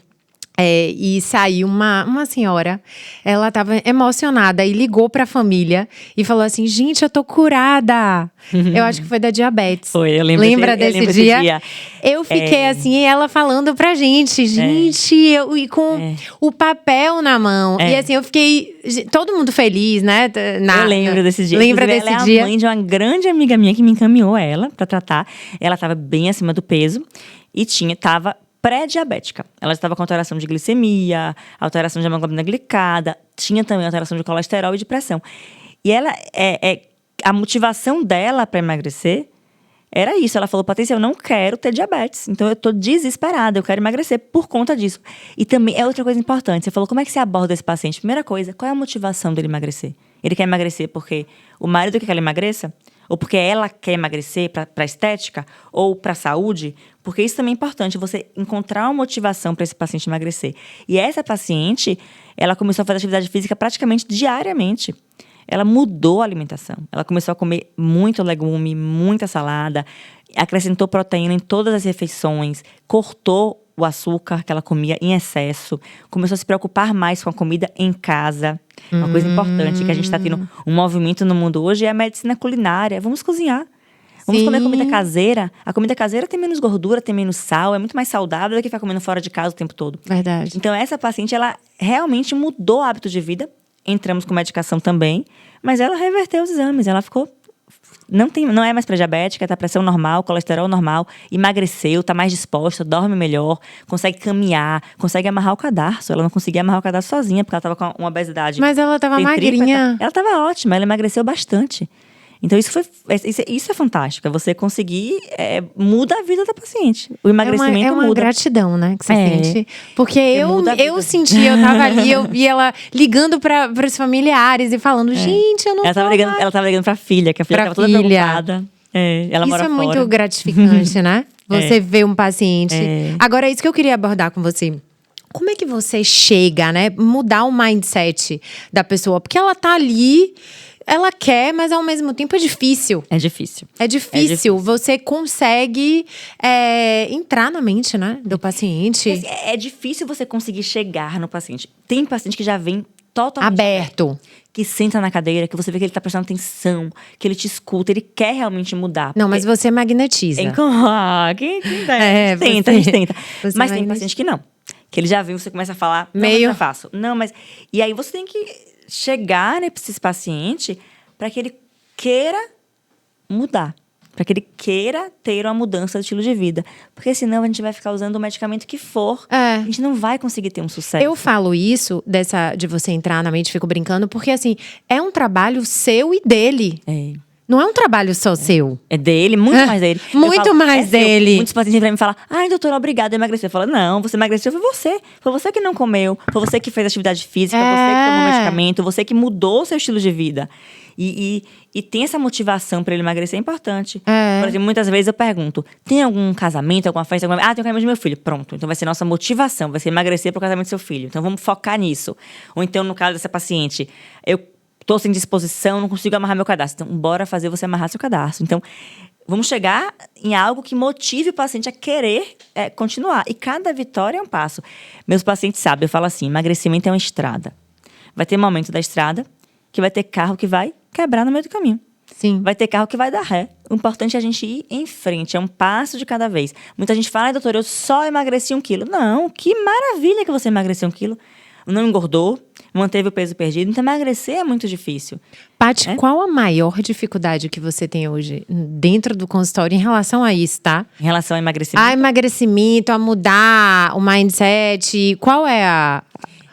E saiu uma senhora, ela estava emocionada e ligou para a família e falou assim: gente, eu tô curada. Eu acho que foi da diabetes. Foi, eu lembro. Lembra desse dia? Eu fiquei assim, ela falando pra gente, e com o papel na mão. E assim, eu fiquei, todo mundo feliz, né? Eu lembro desse dia. Lembra desse ela dia? É a mãe de uma grande amiga minha que me encaminhou ela para tratar. Ela estava bem acima do peso e estava pré-diabética. Ela estava com alteração de glicemia, alteração de hemoglobina glicada, tinha também alteração de colesterol e de pressão. E ela, a motivação dela para emagrecer era isso. Ela falou: Patrícia, eu não quero ter diabetes, então eu estou desesperada, eu quero emagrecer por conta disso. E também é outra coisa importante, você falou: como é que você aborda esse paciente? Primeira coisa, qual é a motivação dele emagrecer? Ele quer emagrecer porque o marido quer que ela emagreça? Ou porque ela quer emagrecer para estética? Ou para saúde? Porque isso também é importante, você encontrar uma motivação para esse paciente emagrecer. E essa paciente, ela começou a fazer atividade física praticamente diariamente. Ela mudou a alimentação. Ela começou a comer muito legume, muita salada, acrescentou proteína em todas as refeições, cortou o açúcar que ela comia em excesso, começou a se preocupar mais com a comida em casa. Uma coisa importante que a gente está tendo um movimento no mundo hoje é a medicina culinária. Vamos cozinhar. Vamos comer Sim. comida caseira. A comida caseira tem menos gordura, tem menos sal, é muito mais saudável do que ficar comendo fora de casa o tempo todo. Verdade. Então, essa paciente, ela realmente mudou o hábito de vida. Entramos com medicação também, mas ela reverteu os exames. Ela ficou... Não é mais pré-diabética, tá pressão normal, colesterol normal, emagreceu, tá mais disposta, dorme melhor, consegue caminhar, consegue amarrar o cadarço. Ela não conseguia amarrar o cadarço sozinha, porque ela tava com uma obesidade. Mas ela tava centrípeta. magrinha. Ela tava ótima, ela emagreceu bastante. Então, isso é fantástico. É você conseguir… muda a vida da paciente. O emagrecimento é uma muda. gratidão, né, que você É. sente. Porque muda a eu vida. senti, eu tava ali, eu vi ela ligando para os familiares e falando, gente, eu não Ela tava tô ligando, mais. ela tava ligando pra filha, que a filha Pra tava toda filha. preocupada. Ela Isso mora é fora. muito gratificante, né? Você vê um paciente. É. Agora, é isso que eu queria abordar com você. Como é que você chega, né? Mudar o mindset da pessoa? Porque ela tá ali, ela quer, mas ao mesmo tempo é difícil. É difícil. É difícil. Você consegue entrar na mente, né? Do paciente. É difícil você conseguir chegar no paciente. Tem paciente que já vem totalmente Aberto. que senta na cadeira, que você vê que ele tá prestando atenção, que ele te escuta, ele quer realmente mudar. Não, mas você magnetiza. Quem dá? É, a gente tenta. você Mas vai tem paciente que não. Que ele já vem, você começa a falar, não, Meio- mas é fácil. Não, mas… E aí você tem que chegar nesse paciente para que ele queira mudar. Para que ele queira ter uma mudança de estilo de vida. Porque senão a gente vai ficar usando o medicamento que for. É. A gente não vai conseguir ter um sucesso. Eu falo isso, de você entrar na mente, fico brincando, porque assim, é um trabalho seu e dele. Não é um trabalho só seu. É dele, muito mais dele. Eu Muito mais seu. dele. Muitos pacientes vêm me falar, ai, doutora, obrigada, eu emagreci. Eu falo, não, você emagreceu, foi você. Foi você que não comeu, foi você que fez atividade física, você que tomou medicamento, você que mudou o seu estilo de vida. E tem essa motivação para ele emagrecer é importante. Por exemplo, muitas vezes eu pergunto, tem algum casamento, alguma festa? Tem o casamento do meu filho. Pronto, então vai ser nossa motivação, vai ser emagrecer pro casamento do seu filho. Então vamos focar nisso. Ou então, no caso dessa paciente, eu tô sem disposição, não consigo amarrar meu cadarço. Então, bora fazer você amarrar seu cadarço. Então, vamos chegar em algo que motive o paciente a querer continuar. E cada vitória é um passo. Meus pacientes sabem, eu falo assim, emagrecimento é uma estrada. Vai ter momento da estrada que vai ter carro que vai quebrar no meio do caminho. Sim. Vai ter carro que vai dar ré. O importante é a gente ir em frente, é um passo de cada vez. Muita gente fala, doutor, eu só emagreci 1 quilo. Não, que maravilha que você emagreceu 1 quilo. Não engordou, manteve o peso perdido. Então, emagrecer é muito difícil. Paty, qual a maior dificuldade que você tem hoje dentro do consultório em relação a isso, tá? Em relação ao emagrecimento, A emagrecimento, a mudar o mindset. Qual é a.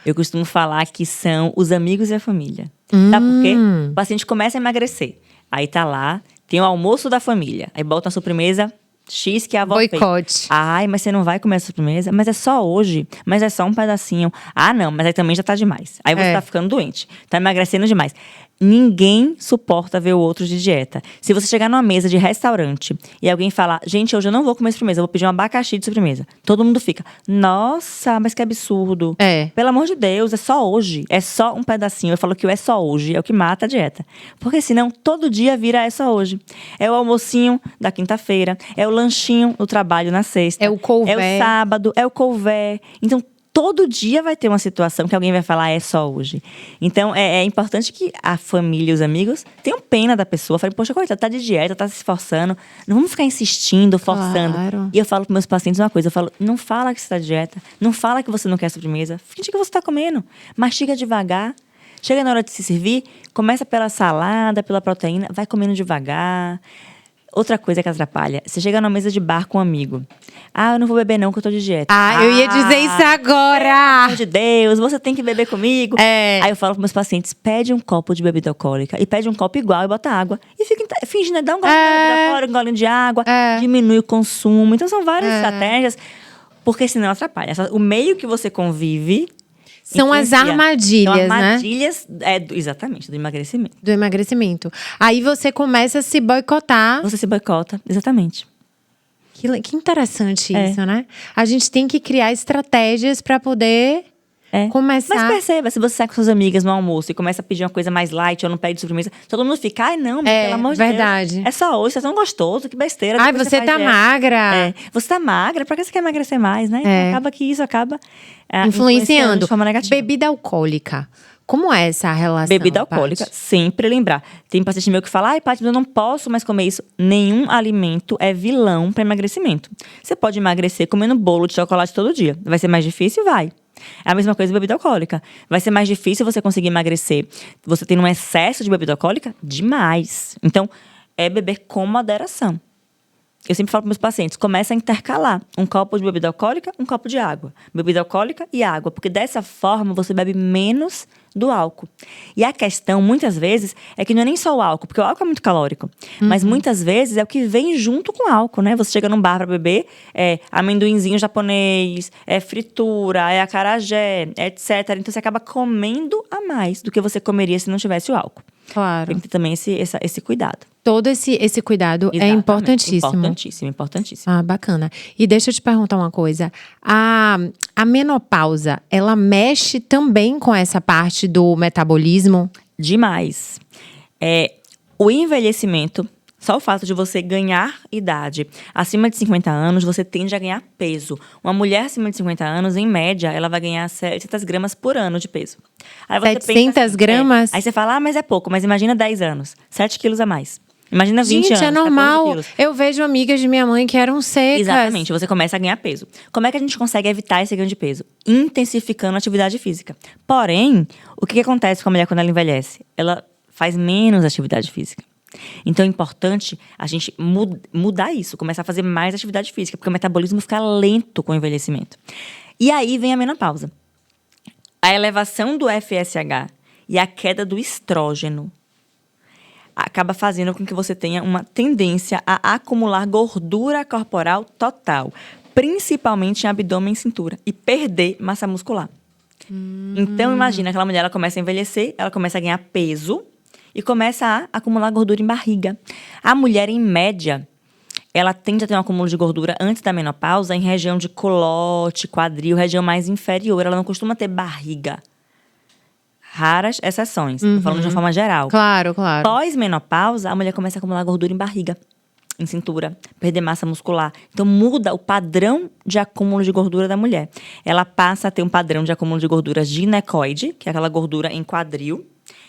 eu costumo falar que são os amigos e a família. Sabe por quê? O paciente começa a emagrecer. Aí tá lá, tem o almoço da família. Aí bota a sobremesa X que a avó fez. Boicote. Ai, mas você não vai comer a sobremesa? Mas é só hoje. Mas é só um pedacinho. Ah, não, mas aí também já tá demais. Aí você tá ficando doente. Tá emagrecendo demais. Ninguém suporta ver o outro de dieta. Se você chegar numa mesa de restaurante e alguém falar, gente, hoje eu não vou comer sobremesa, eu vou pedir um abacaxi de sobremesa. Todo mundo fica, nossa, mas que absurdo. Pelo amor de Deus, é só hoje. É só um pedacinho. Eu falo que o é só hoje é o que mata a dieta. Porque senão, todo dia vira é só hoje. É o almocinho da quinta-feira, é o lanchinho no trabalho na sexta. É o couvé. É o sábado, é o couvé. Então, todo dia vai ter uma situação que alguém vai falar, é só hoje. Então, é importante que a família e os amigos tenham pena da pessoa. Falem, poxa, coitada, tá de dieta, tá se esforçando. Não vamos ficar insistindo, forçando. Claro. E eu falo para meus pacientes uma coisa. Eu falo, não fala que você tá de dieta. Não fala que você não quer sobremesa. Finge que você tá comendo. Mastiga devagar. Chega na hora de se servir, começa pela salada, pela proteína. Vai comendo devagar. Outra coisa que atrapalha, você chega numa mesa de bar com um amigo. Ah, eu não vou beber não, que eu tô de dieta. Eu ia dizer isso agora! Pelo amor de Deus, você tem que beber comigo. É. Aí eu falo pros meus pacientes, pede um copo de bebida alcoólica. E pede um copo igual e bota água. E fica fingindo, dá um golinho de bebida alcoólica, um golinho de água. Diminui o consumo. Então são várias estratégias, porque senão atrapalha. O meio que você convive… São as armadilhas, São né? armadilhas, exatamente, do emagrecimento. Do emagrecimento. Aí você começa a se boicotar. Você se boicota, exatamente. Que interessante isso, né? A gente tem que criar estratégias para poder começar. Mas perceba, se você sai com suas amigas no almoço e começa a pedir uma coisa mais light ou não pede sobremesa, todo mundo fica, ai não, pelo amor de verdade. Deus. É só hoje, você é tão gostoso, que besteira. Ai, depois você faz tá dieta. magra. Você tá magra, pra que você quer emagrecer mais, né? Então acaba que isso acaba Influenciando. de forma negativa. Bebida alcoólica. Como é essa relação? Bebida alcoólica, Paty? sempre lembrar. Tem paciente meu que fala, ai, Paty, mas eu não posso mais comer isso. Nenhum alimento é vilão para emagrecimento. Você pode emagrecer comendo bolo de chocolate todo dia. Vai ser mais difícil? Vai. É a mesma coisa de bebida alcoólica. Vai ser mais difícil você conseguir emagrecer. Você tendo um excesso de bebida alcoólica? Demais. Então, é beber com moderação. Eu sempre falo para meus pacientes, começa a intercalar um copo de bebida alcoólica, um copo de água. Bebida alcoólica e água, porque dessa forma você bebe menos do álcool. E a questão, muitas vezes, é que não é nem só o álcool, porque o álcool é muito calórico. Mas muitas vezes é o que vem junto com o álcool, né? Você chega num bar para beber, é amendoinzinho japonês, é fritura, é acarajé, etc. Então você acaba comendo a mais do que você comeria se não tivesse o álcool. Claro. Tem que ter também esse cuidado. Todo esse cuidado é Exatamente. importantíssimo. Importantíssimo. Ah, bacana. E deixa eu te perguntar uma coisa. A menopausa, ela mexe também com essa parte do metabolismo? Demais. O envelhecimento, só o fato de você ganhar idade acima de 50 anos, você tende a ganhar peso. Uma mulher acima de 50 anos, em média, ela vai ganhar 700 gramas por ano de peso. Aí você 700 pensa assim, gramas? Aí você fala, mas é pouco. Mas imagina 10 anos, 7 quilos a mais. Imagina 20 anos. Gente, é 14 normal. quilos. Eu vejo amigas de minha mãe que eram secas. Exatamente, você começa a ganhar peso. Como é que a gente consegue evitar esse ganho de peso? Intensificando a atividade física. Porém, o que acontece com a mulher quando ela envelhece? Ela faz menos atividade física. Então é importante a gente mudar isso, começar a fazer mais atividade física, porque o metabolismo fica lento com o envelhecimento. E aí vem a menopausa. A elevação do FSH e a queda do estrógeno acaba fazendo com que você tenha uma tendência a acumular gordura corporal total, principalmente em abdômen e cintura, e perder massa muscular. Então, imagina, aquela mulher, ela começa a envelhecer, ela começa a ganhar peso e começa a acumular gordura em barriga. A mulher, em média, ela tende a ter um acúmulo de gordura antes da menopausa em região de culote, quadril, região mais inferior. Ela não costuma ter barriga. Raras exceções. Tô falando de uma forma geral. Claro, claro. Pós-menopausa, a mulher começa a acumular gordura em barriga, em cintura, perder massa muscular. Então, muda o padrão de acúmulo de gordura da mulher. Ela passa a ter um padrão de acúmulo de gordura ginecoide, que é aquela gordura em quadril,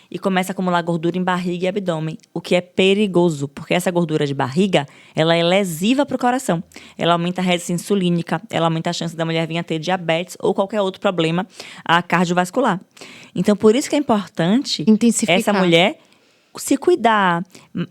e começa a acumular gordura em barriga e abdômen, o que é perigoso, porque essa gordura de barriga, ela é lesiva para o coração. Ela aumenta a resistência insulínica, ela aumenta a chance da mulher vir a ter diabetes ou qualquer outro problema cardiovascular. Então, por isso que é importante Intensificar. essa mulher se cuidar,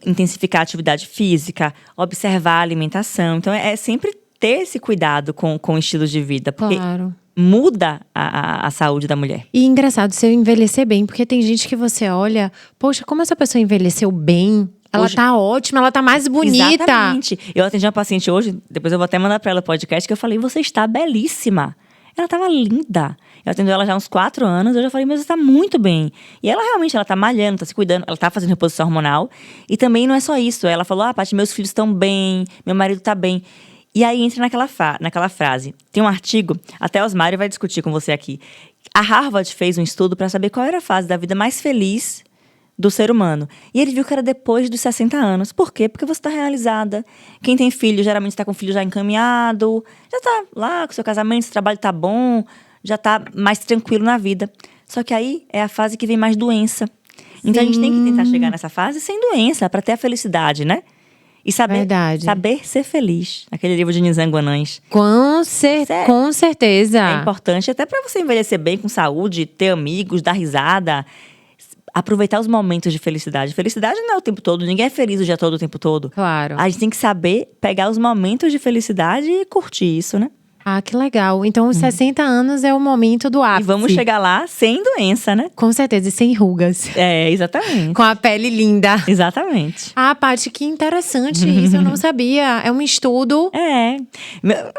intensificar a atividade física, observar a alimentação. Então, é sempre ter esse cuidado com o estilo de vida, porque Claro. muda a saúde da mulher. E engraçado, se eu envelhecer bem, porque tem gente que você olha, poxa, como essa pessoa envelheceu bem. Ela Hoje- tá ótima, ela tá mais bonita. Exatamente. Eu atendi uma paciente hoje, depois eu vou até mandar pra ela o podcast, que eu falei, você está belíssima. Ela tava linda. Eu atendo ela já há uns 4 anos, eu já falei, mas você tá muito bem. E ela realmente, ela tá malhando, tá se cuidando, ela tá fazendo reposição hormonal. E também não é só isso. Ela falou, Paty, meus filhos estão bem, meu marido tá bem. E aí entra naquela frase. Tem um artigo, até o Osmário vai discutir com você aqui. A Harvard fez um estudo para saber qual era a fase da vida mais feliz do ser humano. E ele viu que era depois dos 60 anos. Por quê? Porque você está realizada. Quem tem filho, geralmente está com o filho já encaminhado, já está lá com o seu casamento, seu trabalho está bom, já está mais tranquilo na vida. Só que aí é a fase que vem mais doença. Então a gente tem que tentar chegar nessa fase sem doença, para ter a felicidade, né? E saber ser feliz. Aquele livro de Nizam Anães. Com certeza. É importante até para você envelhecer bem, com saúde, ter amigos, dar risada. Aproveitar os momentos de felicidade. Felicidade não é o tempo todo, ninguém é feliz o dia todo, o tempo todo. Claro. A gente tem que saber pegar os momentos de felicidade e curtir isso, né? Ah, que legal. Então, os 60 anos é o momento do ápice. E vamos chegar lá sem doença, né? Com certeza, e sem rugas. É, exatamente. Com a pele linda. Exatamente. Ah, Paty, que interessante isso, eu não sabia. É um estudo.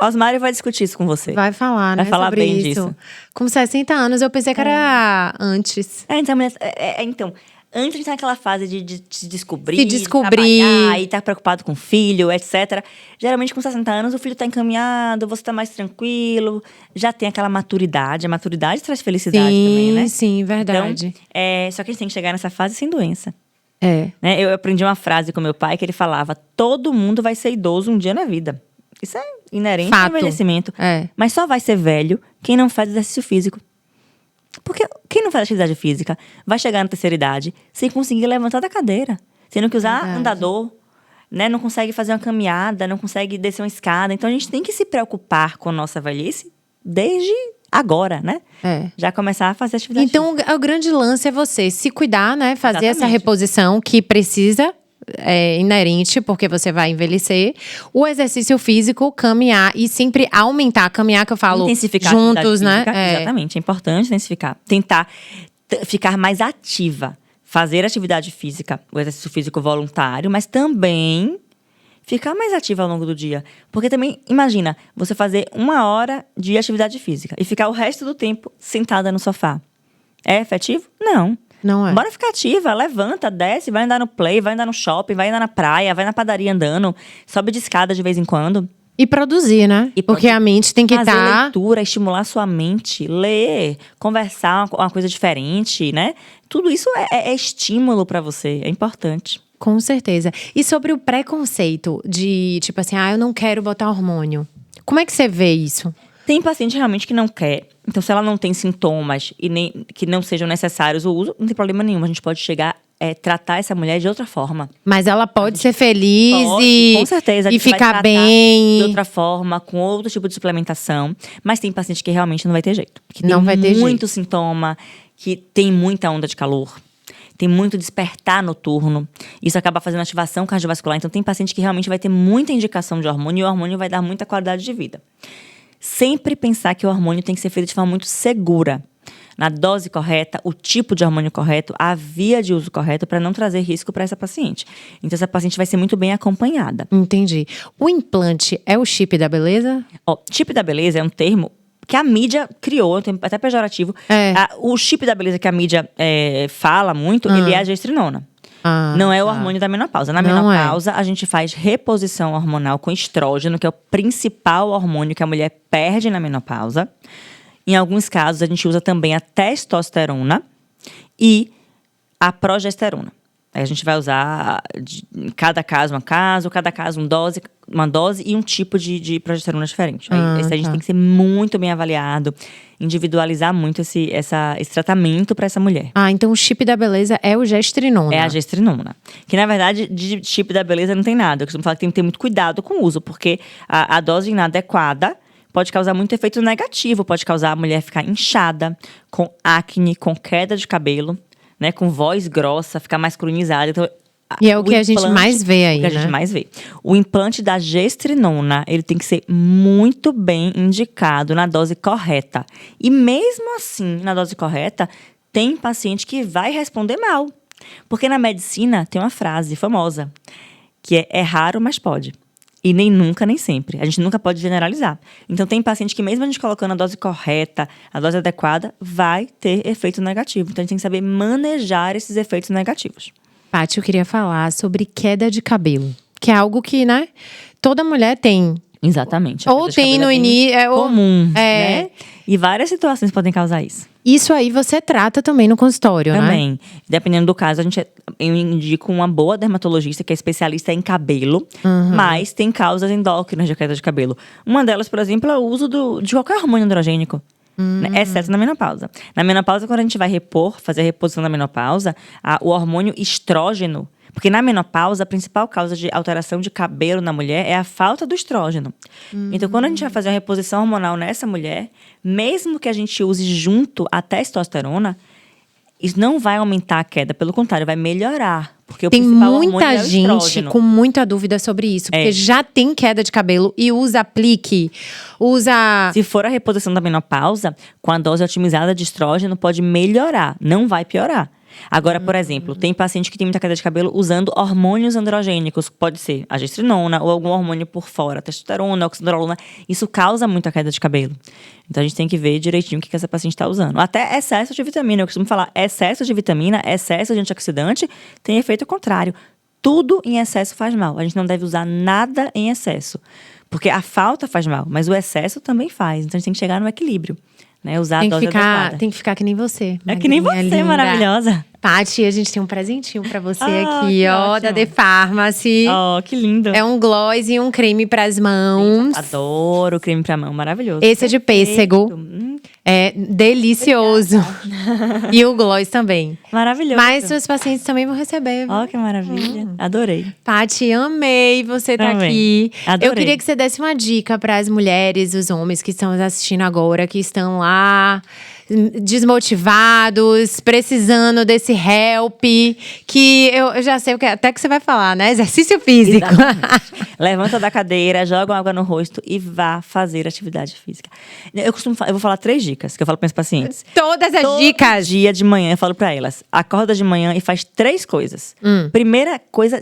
Osmário vai discutir isso com você. Vai falar, né? Vai falar sobre bem isso. disso. Com 60 anos, eu pensei que era antes. Então, antes de estar naquela fase de se descobrir, Se descobrir. trabalhar, e estar preocupado com o filho, etc. Geralmente, com 60 anos, o filho está encaminhado, você está mais tranquilo, já tem aquela maturidade. A maturidade traz felicidade também, né? Sim, verdade. Então, só que a gente tem que chegar nessa fase sem doença. É. Né? Eu aprendi uma frase com meu pai que ele falava: todo mundo vai ser idoso um dia na vida. Isso é inerente ao Fato. envelhecimento. É. Mas só vai ser velho quem não faz exercício físico. Porque quem não faz atividade física vai chegar na terceira idade sem conseguir levantar da cadeira. Tendo que usar andador, né? Não consegue fazer uma caminhada, não consegue descer uma escada. Então, a gente tem que se preocupar com a nossa velhice desde agora, né? Já começar a fazer atividade física. Então, o grande lance é você se cuidar, né? Fazer essa Exatamente. reposição que precisa, inerente, porque você vai envelhecer. O exercício físico, caminhar e sempre aumentar. Caminhar, que eu falo, Intensificar juntos, a né? atividade física, exatamente, é importante intensificar. Tentar ficar mais ativa. Fazer atividade física, o exercício físico voluntário, mas também ficar mais ativa ao longo do dia. Porque também, imagina, você fazer 1 hora de atividade física e ficar o resto do tempo sentada no sofá. É efetivo? Não. Não é. Bora ficar ativa, levanta, desce, vai andar no play, vai andar no shopping, vai andar na praia, vai na padaria andando, sobe de escada de vez em quando. E produzir, né? Porque a mente tem que Fazer estar… leitura, estimular sua mente, ler, conversar uma coisa diferente, né? Tudo isso é estímulo pra você, é importante. Com certeza. E sobre o preconceito de, tipo assim, eu não quero botar hormônio. Como é que você vê isso? Tem paciente realmente que não quer. Então, se ela não tem sintomas e nem que não sejam necessários o uso, não tem problema nenhum. A gente pode chegar tratar essa mulher de outra forma. Mas ela pode ser feliz Com certeza, a e gente vai ficar tratar bem. de outra forma, com outro tipo de suplementação. Mas tem paciente que realmente não vai ter jeito. Que Não tem vai ter muito jeito. sintoma, que tem muita onda de calor. Tem muito despertar noturno. Isso acaba fazendo ativação cardiovascular. Então, tem paciente que realmente vai ter muita indicação de hormônio. E o hormônio vai dar muita qualidade de vida. Sempre pensar que o hormônio tem que ser feito de forma muito segura. Na dose correta, o tipo de hormônio correto, a via de uso correto, para não trazer risco para essa paciente. Então, essa paciente vai ser muito bem acompanhada. Entendi. O implante é o chip da beleza? Chip da beleza é um termo que a mídia criou, até pejorativo. O chip da beleza que a mídia fala muito, ele é a gestrinona. Não é o hormônio da menopausa. Na menopausa, a gente faz reposição hormonal com estrógeno, que é o principal hormônio que a mulher perde na menopausa. Em alguns casos, a gente usa também a testosterona e a progesterona. Aí a gente vai usar, cada caso, cada caso uma dose e um tipo de progesterona diferente. Aí, esse a gente tem que ser muito bem avaliado, individualizar muito esse tratamento para essa mulher. Então o chip da beleza é o gestrinona. É a gestrinona. Que, na verdade, de chip da beleza não tem nada. Eu costumo falar que tem que ter muito cuidado com o uso, porque a dose inadequada pode causar muito efeito negativo. Pode causar a mulher ficar inchada, com acne, com queda de cabelo, né, com voz grossa, ficar mais cronizada. Então, e é o que a gente mais vê aí, né? O que a gente mais vê. O implante da gestrinona, ele tem que ser muito bem indicado na dose correta. E mesmo assim, na dose correta, tem paciente que vai responder mal. Porque na medicina tem uma frase famosa, que é raro, mas pode. E nem nunca, nem sempre. A gente nunca pode generalizar. Então, tem paciente que mesmo a gente colocando a dose correta, a dose adequada, vai ter efeito negativo. Então, a gente tem que saber manejar esses efeitos negativos. Paty, eu queria falar sobre queda de cabelo. Que é algo que, né, toda mulher tem. Exatamente. Ou tem no início… comum, né? E várias situações podem causar isso. Isso aí você trata também no consultório, né? Também. Dependendo do caso, eu indico uma boa dermatologista que é especialista em cabelo, mas tem causas endócrinas de queda de cabelo. Uma delas, por exemplo, é o uso de qualquer hormônio androgênico. Né? Exceto na menopausa. Na menopausa, quando a gente vai fazer a reposição da menopausa, o hormônio estrógeno. Porque na menopausa, a principal causa de alteração de cabelo na mulher é a falta do estrógeno. Então, quando a gente vai fazer a reposição hormonal nessa mulher, mesmo que a gente use junto a testosterona, isso não vai aumentar a queda, pelo contrário, vai melhorar. Porque tem o principal muita hormônio é o gente estrógeno. com muita dúvida sobre isso. Porque já tem queda de cabelo e usa aplique, usa… Se for a reposição da menopausa, com a dose otimizada de estrógeno, pode melhorar, não vai piorar. Agora, por exemplo, tem paciente que tem muita queda de cabelo usando hormônios androgênicos. Pode ser a gestrinona ou algum hormônio por fora, testosterona, oxandrolona. Isso causa muita queda de cabelo. Então, a gente tem que ver direitinho o que essa paciente está usando. Até excesso de vitamina. Eu costumo falar, excesso de vitamina, excesso de antioxidante tem efeito contrário. Tudo em excesso faz mal. A gente não deve usar nada em excesso. Porque a falta faz mal, mas o excesso também faz. Então, a gente tem que chegar no equilíbrio. Né, usar a dose adequada. Tem que ficar que nem você. É que nem você, linda. Maravilhosa. Paty, a gente tem um presentinho pra você aqui, ó, da The Pharmacy. Oh, que lindo. É um gloss e um creme pras mãos. Adoro creme pra mão, maravilhoso. Esse é de pêssego. É delicioso. E o gloss também. Maravilhoso. Mas seus pacientes também vão receber. Ó, que maravilha. Adorei. Paty, amei você estar Também. aqui. Adorei. Eu queria que você desse uma dica para as mulheres, os homens que estão assistindo agora, que estão lá desmotivados, precisando desse help, que eu já sei o que até que você vai falar, né? Exercício físico. Levanta da cadeira, joga água no rosto e vá fazer atividade física. Eu vou falar 3 dicas que eu falo para meus pacientes. Todas as Todo dicas. dia de manhã eu falo para elas: acorda de manhã e faz 3 coisas. Primeira coisa,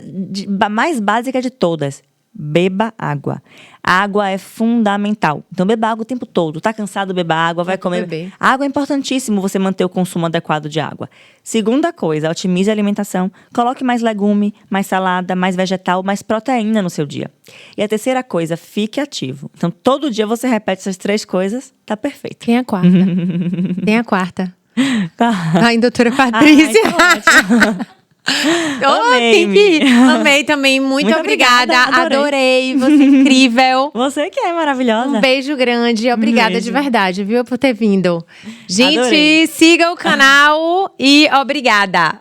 mais básica de todas: beba água. A água é fundamental. Então, beba água o tempo todo. Tá cansado, beba água, vai comer. beber. Água é importantíssimo você manter o consumo adequado de água. Segunda coisa, otimize a alimentação. Coloque mais legume, mais salada, mais vegetal, mais proteína no seu dia. E a terceira coisa, fique ativo. Então, todo dia você repete essas 3 coisas, tá perfeito. Tem a quarta. Tem a quarta. Tá. Ai, doutora Patrícia. Amei, tem que ir. Amei também. Muito obrigada. Adorei. Você é incrível. Você que é maravilhosa. Um beijo grande. Obrigada beijo. de verdade, viu, por ter vindo. Gente, Adorei. siga o canal e obrigada.